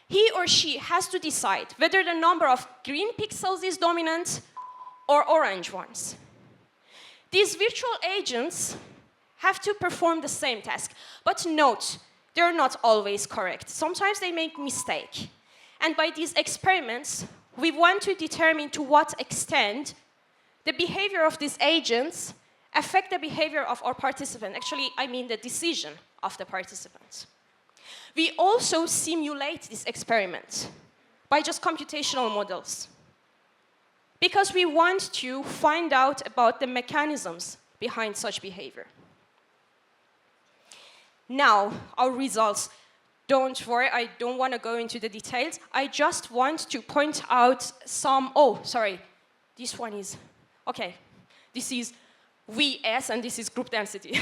He or she has to decide whether the number of green pixels is dominant or orange ones. These virtual agents have to perform the same task, but note, they're not always correct. Sometimes they make mistake. And by these experiments, we want to determine to what extent the behavior of these agents affect the behavior of our participant. Actually, I mean the decision of the participants. We also simulate this experiment by just computational models, because we want to find out about the mechanisms behind such behavior. Now, our results. Don't worry, I don't want to go into the details. I just want to point out some, this one is, okay. This is VS and this is group density.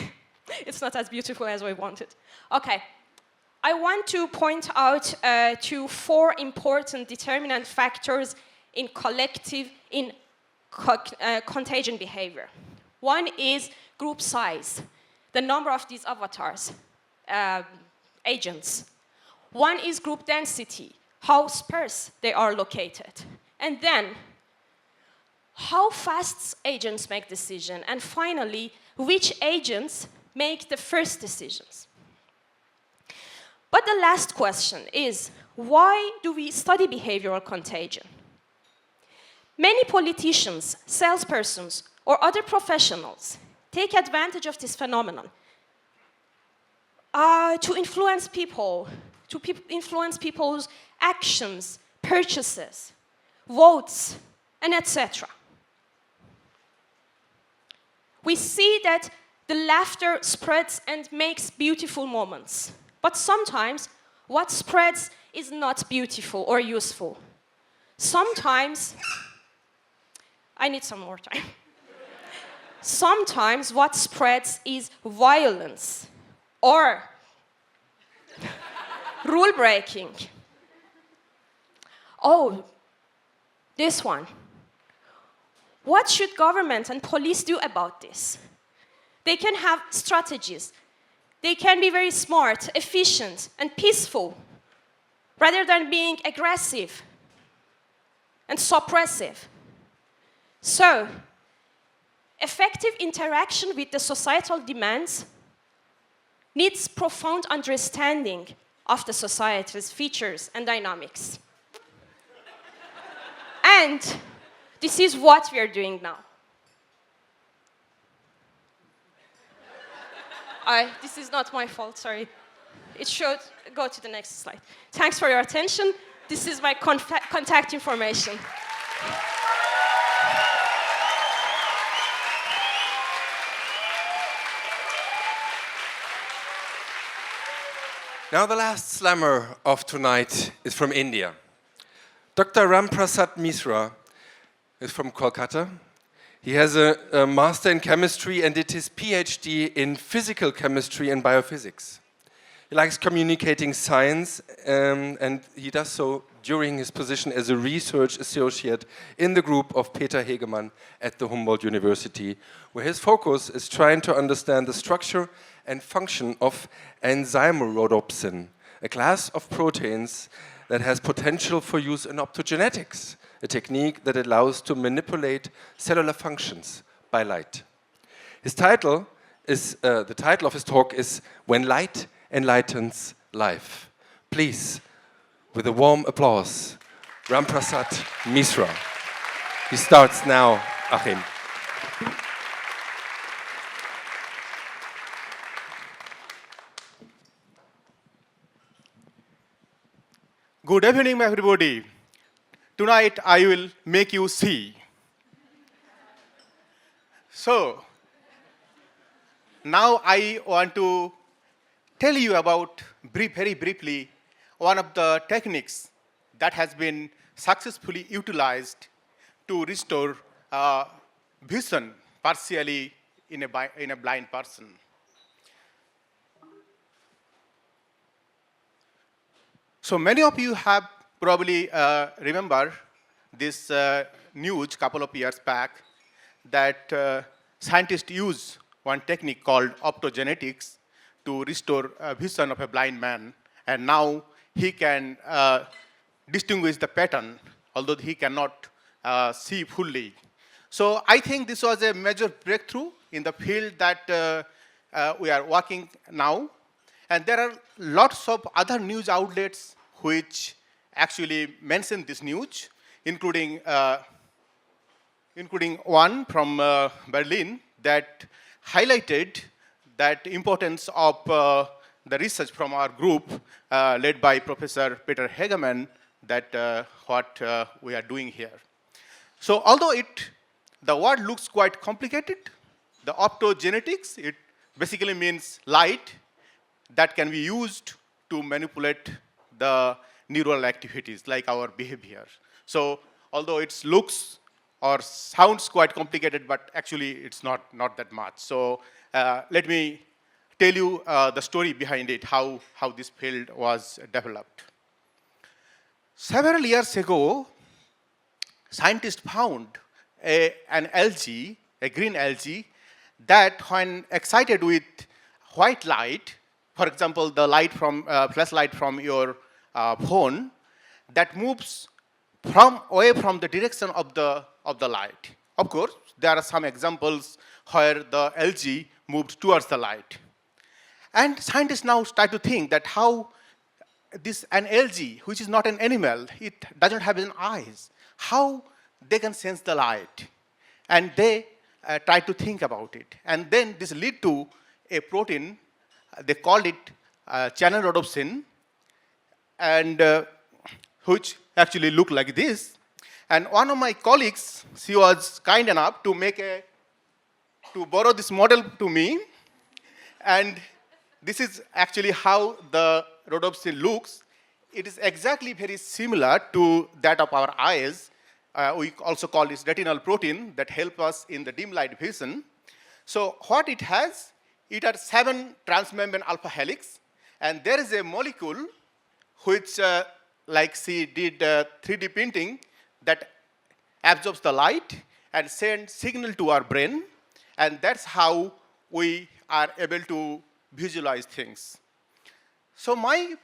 It's not as beautiful as I wanted. Okay, I want to point out to four important determinant factors in contagion behavior. One is group size, the number of these avatars, agents. One is group density, how sparse they are located. And then, how fast agents make decisions. And finally, which agents make the first decisions. But the last question is, why do we study behavioral contagion? Many politicians, salespersons, or other professionals take advantage of this phenomenon to influence people, influence people's actions, purchases, votes, and etc. We see that the laughter spreads and makes beautiful moments. But sometimes what spreads is not beautiful or useful. Sometimes, I need some more time. Sometimes what spreads is violence or rule breaking. Oh, this one. What should government and police do about this? They can have strategies. They can be very smart, efficient, and peaceful, rather than being aggressive and suppressive. So, effective interaction with the societal demands needs profound understanding of the society's features and dynamics. And this is what we are doing now. This is not my fault, sorry. It should go to the next slide. Thanks for your attention. This is my contact information. Now the last slammer of tonight is from India. Dr. Ramprasad Misra is from Kolkata. He has a master in chemistry and did his PhD in physical chemistry and biophysics. He likes communicating science, and he does so during his position as a research associate in the group of Peter Hegemann at the Humboldt University, where his focus is trying to understand the structure and function of enzymerhodopsin, a class of proteins that has potential for use in optogenetics, a technique that allows to manipulate cellular functions by light. His title is, the title of his talk is When Light Enlightens Life. Please, with a warm applause, Ramprasad Misra. He starts now, Achim. Good evening, everybody. Tonight, I will make you see. So, now I want to tell you about, very briefly, one of the techniques that has been successfully utilized to restore vision partially in a blind person. So many of you have probably remember this news couple of years back that scientists use one technique called optogenetics to restore vision of a blind man, and now he can distinguish the pattern, although he cannot see fully. So I think this was a major breakthrough in the field that we are working now, and there are lots of other news outlets which actually mention this news, including one from Berlin that highlighted that importance of the research from our group led by Professor Peter Hegemann, that what we are doing here. So although the word looks quite complicated, the optogenetics, it basically means light that can be used to manipulate the neural activities like our behavior. So although it looks or sounds quite complicated, but actually it's not that much. So let me tell you the story behind it, how this field was developed. Several years ago, scientists found an algae, a green algae, that when excited with white light, for example, the light from flashlight from your phone, that moves away from the direction of the light. Of course, there are some examples where the algae moved towards the light. And scientists now start to think that how an algae, which is not an animal, it doesn't have any eyes, how they can sense the light. And they try to think about it. And then this led to a protein, they called it channel rhodopsin, and which actually looked like this. And one of my colleagues, she was kind enough to borrow this model to me. And this is actually how the rhodopsin looks. It is exactly very similar to that of our eyes. We also call this retinal protein that help us in the dim light vision. So what it has 7 transmembrane alpha helix, and there is a molecule which, like she did 3D printing, that absorbs the light and sends signal to our brain, and that's how we are able to visualize things. So my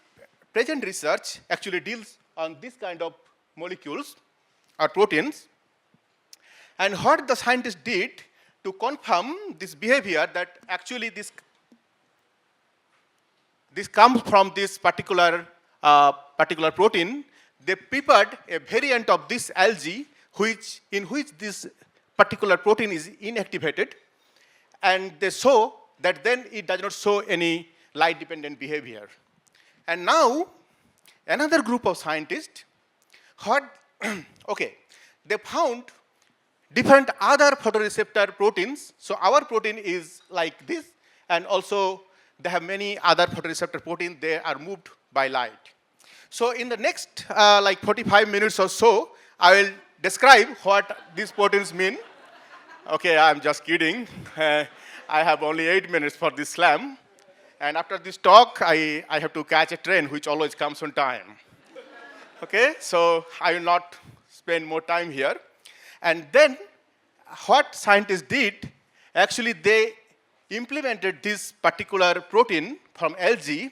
present research actually deals on this kind of molecules or proteins, and what the scientists did to confirm this behavior, that actually this comes from this particular protein, they prepared a variant of this algae in which this particular protein is inactivated, and they show that then it does not show any light-dependent behavior. And now, another group of scientists had, okay, they found different other photoreceptor proteins. So our protein is like this, and also they have many other photoreceptor proteins. They are moved by light. So in the next like 45 minutes or so, I will describe what these proteins mean. Okay, I'm just kidding. I have only 8 minutes for this slam. And after this talk, I have to catch a train, which always comes on time. Okay, so I will not spend more time here. And then what scientists did, actually they implemented this particular protein from algae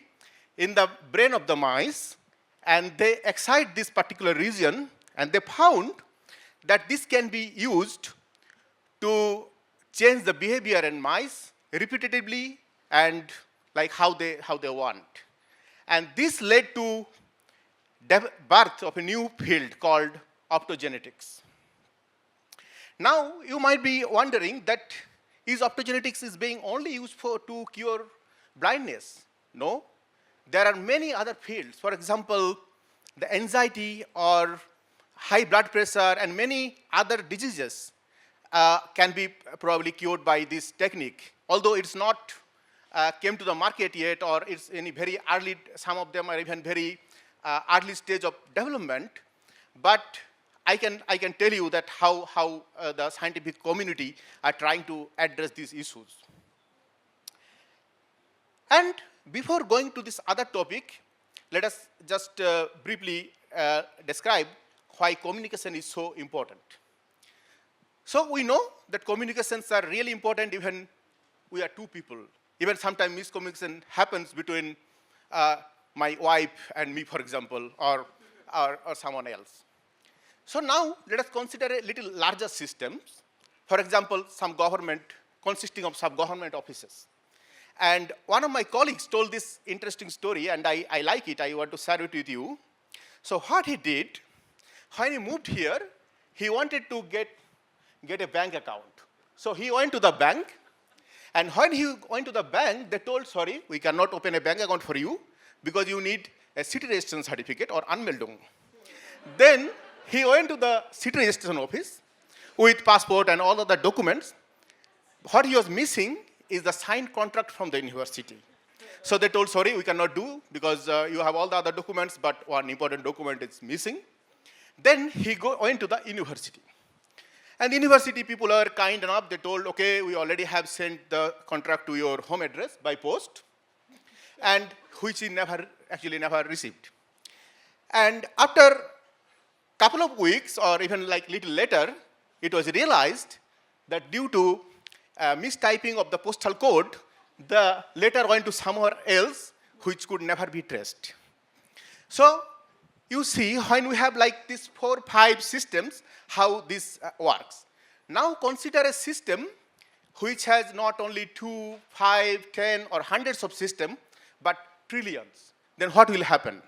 in the brain of the mice, and they excite this particular region, and they found that this can be used to change the behavior in mice repetitively and like how they want. And this led to birth of a new field called optogenetics. Now you might be wondering that is optogenetics is being only used to cure blindness? No, there are many other fields. For example, the anxiety or high blood pressure and many other diseases can be probably cured by this technique. Although it's not came to the market yet, or it's in a very early, some of them are even very early stage of development, but I can tell you that how the scientific community are trying to address these issues. And before going to this other topic, let us just briefly describe why communication is so important. So we know that communications are really important even we are two people. Even sometimes miscommunication happens between my wife and me, for example, or someone else. So now let us consider a little larger systems. For example, some government consisting of some government offices. And one of my colleagues told this interesting story, and I like it. I want to share it with you. So what he did, when he moved here, he wanted to get a bank account. So he went to the bank, and when he went to the bank, they told, sorry, we cannot open a bank account for you because you need a city registration certificate or Anmeldung. Then he went to the city registration office with passport and all of the documents. What he was missing is the signed contract from the university. So they told, sorry, we cannot do because you have all the other documents, but one important document is missing. Then he went to the university. And the university people are kind enough. They told, okay, we already have sent the contract to your home address by post, and which he never received. And after couple of weeks, or even like little later, it was realized that due to mistyping of the postal code, the letter went to somewhere else, which could never be traced. So you see, when we have like these 4 or 5 systems, how this works. Now consider a system which has not only 2, 5, 10, or hundreds of systems, but trillions. Then what will happen?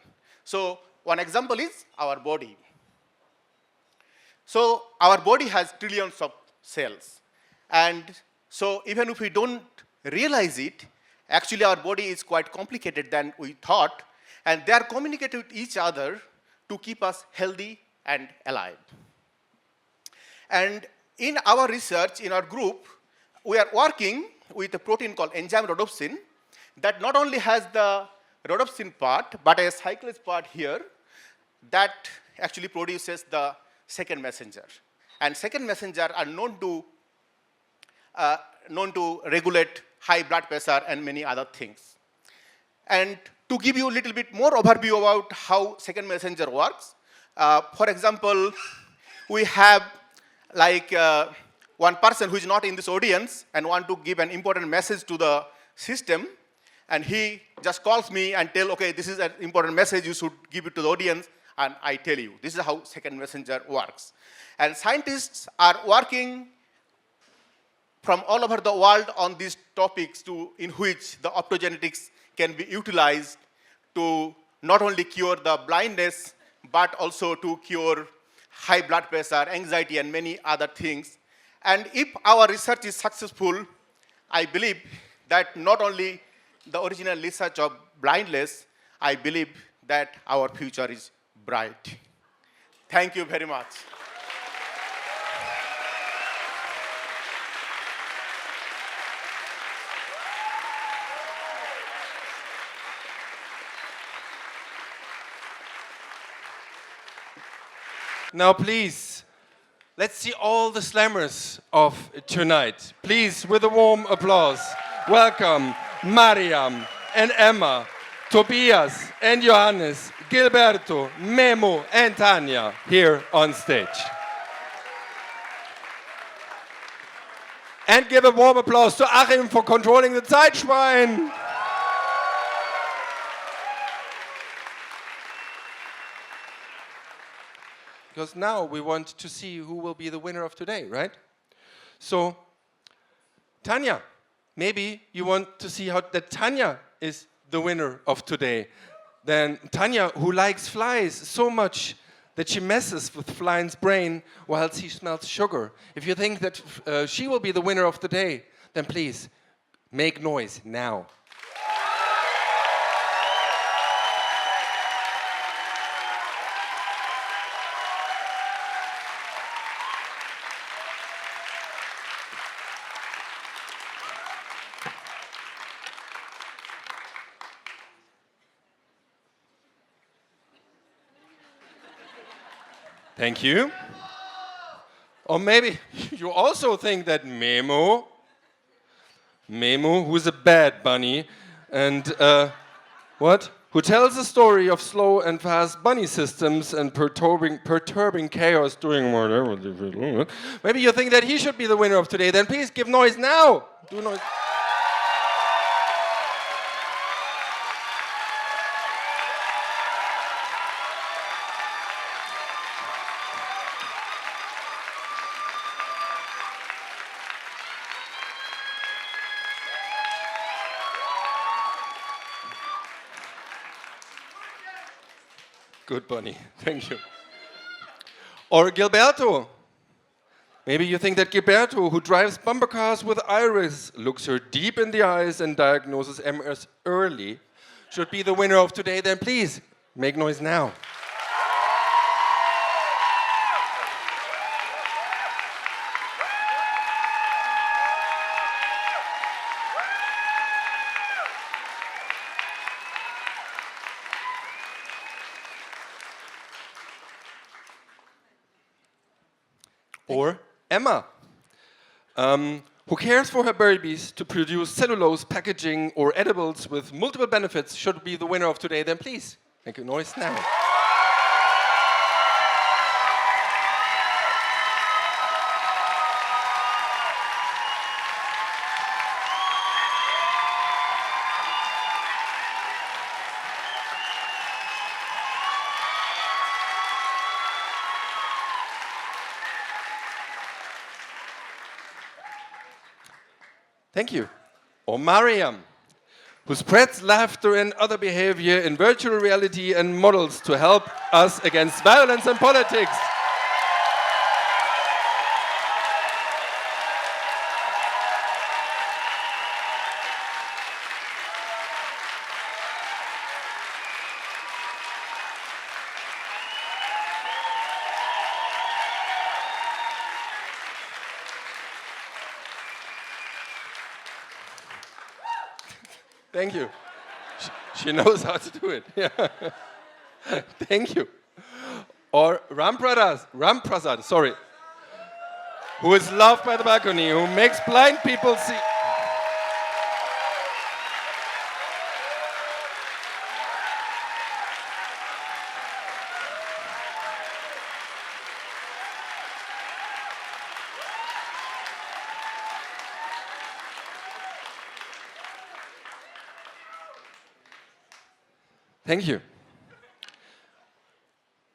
So one example is our body. So our body has trillions of cells. And so even if we don't realize it, actually our body is quite complicated than we thought, and they are communicating with each other to keep us healthy and alive. And in our research, in our group, we are working with a protein called enzyme rhodopsin that not only has the rhodopsin part, but a cyclase part here that actually produces the second messenger. And second messenger are known to regulate high blood pressure and many other things. And to give you a little bit more overview about how second messenger works, for example, we have like one person who is not in this audience and want to give an important message to the system, and he just calls me and tell, okay, this is an important message, you should give it to the audience, and I tell you. This is how second messenger works. And scientists are working from all over the world on these topics in which the optogenetics can be utilized to not only cure the blindness, but also to cure high blood pressure, anxiety, and many other things. And if our research is successful, I believe that not only the original research of blindness, I believe that our future is bright. Thank you very much. Now, please, let's see all the slammers of tonight. Please, with a warm applause, welcome Mariam and Emma, Tobias and Johannes, Gilberto, Memo and Tania here on stage. And give a warm applause to Achim for controlling the Zeitschwein. Because now we want to see who will be the winner of today, right? So, Tania, maybe you want to see how that Tania is the winner of today. Then Tania, who likes flies so much that she messes with Flynn's brain while she smells sugar. If you think that she will be the winner of the day, then please make noise now. Thank you. Or maybe you also think that Memo, who's a bad bunny, and who tells the story of slow and fast bunny systems and perturbing chaos doing whatever. Maybe you think that he should be the winner of today. Then please give noise now. Do noise. Good bunny, thank you. Or Gilberto. Maybe you think that Gilberto, who drives bumper cars with Iris, looks her deep in the eyes and diagnoses MS early, should be the winner of today. Then please, make noise now. Or Emma, who cares for her babies to produce cellulose packaging or edibles with multiple benefits, should be the winner of today. Then please, make a noise now. Thank you. Or Mariam, who spreads laughter and other behavior in virtual reality and models to help us against violence and politics. Thank you. She knows how to do it. Yeah. Thank you. Or Ramprasad, sorry, who is loved by the balcony, who makes blind people see. Thank you.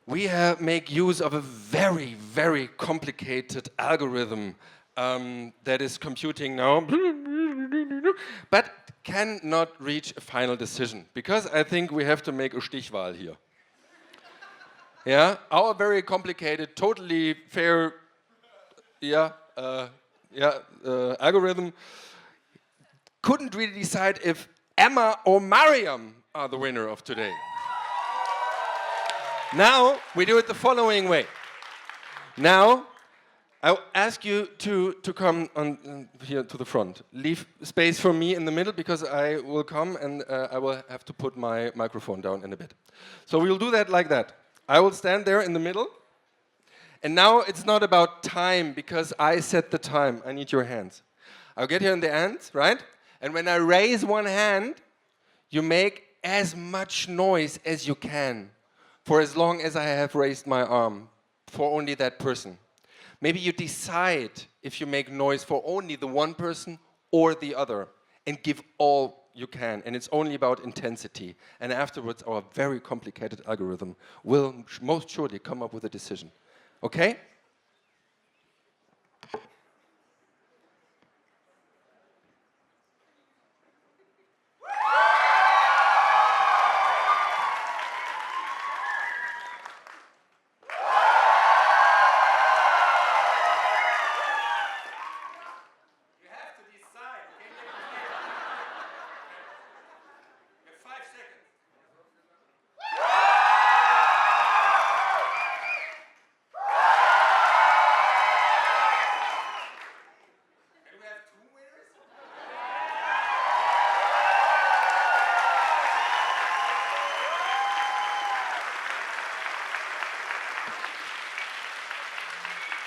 We make use of a very, very complicated algorithm that is computing now, but cannot reach a final decision, because I think we have to make a Stichwahl here. Yeah, our very complicated, totally fair, algorithm couldn't really decide if Emma or Mariam are the winner of today. Now, we do it the following way. Now, I'll ask you to come on here to the front. Leave space for me in the middle because I will come and I will have to put my microphone down in a bit. So we'll do that like that. I will stand there in the middle. And now it's not about time because I set the time. I need your hands. I'll get here in the end, right? And when I raise one hand, you make as much noise as you can for as long as I have raised my arm for only that person. Maybe you decide if you make noise for only the one person or the other and give all you can. And it's only about intensity. And afterwards, our very complicated algorithm will most surely come up with a decision. Okay?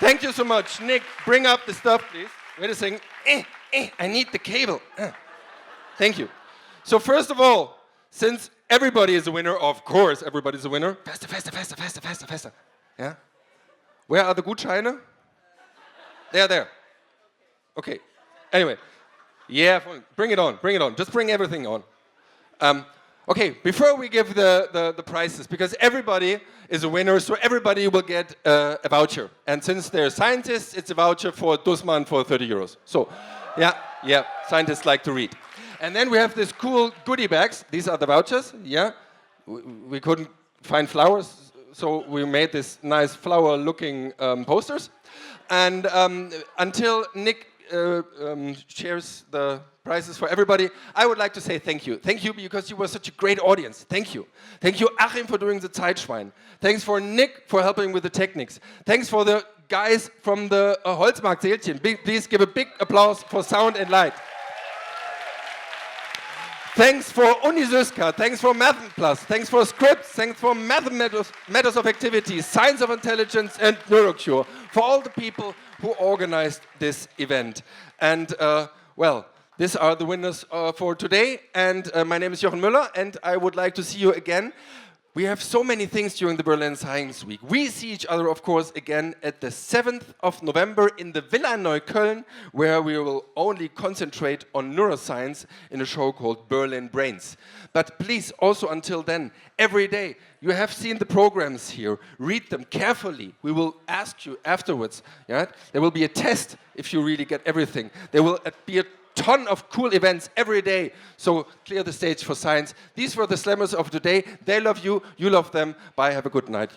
Thank you so much. Nick, bring up the stuff, please. Wait a second. I need the cable. Thank you. So first of all, since everybody is a winner, of course everybody's a winner. Faster, faster, faster, faster, faster, faster. Yeah? Where are the Gutscheine? They are there. Okay. Anyway. Yeah, bring it on, bring it on. Just bring everything on. Okay, before we give the prizes, because everybody is a winner, so everybody will get a voucher. And since they're scientists, it's a voucher for Dussmann for 30 euros. So, yeah, scientists like to read. And then we have this cool goodie bags. These are the vouchers, yeah. We couldn't find flowers, so we made this nice flower-looking posters. And until Nick shares the prizes for everybody, I would like to say thank you. Thank you because you were such a great audience. Thank you. Thank you, Achim, for doing the Zeitschwein. Thanks for Nick for helping with the techniques. Thanks for the guys from the Holzmarkt-Sälchen. Please give a big applause for sound and light. Thanks for Unisyska, thanks for Math Plus, thanks for Scripts, thanks for Matters of Activity, Science of Intelligence, and NeuroCure, for all the people who organized this event. And, well, these are the winners for today. And my name is Jochen Müller, and I would like to see you again. We have so many things during the Berlin Science Week. We see each other, of course, again at the 7th of November in the Villa Neukölln, where we will only concentrate on neuroscience in a show called Berlin Brains. But please, also until then, every day, you have seen the programs here. Read them carefully. We will ask you afterwards. Yeah? There will be a test if you really get everything. There will be a ton of cool events every day, so clear the stage for science. These were the Slammers of today. They love you, you love them. Bye, have a good night.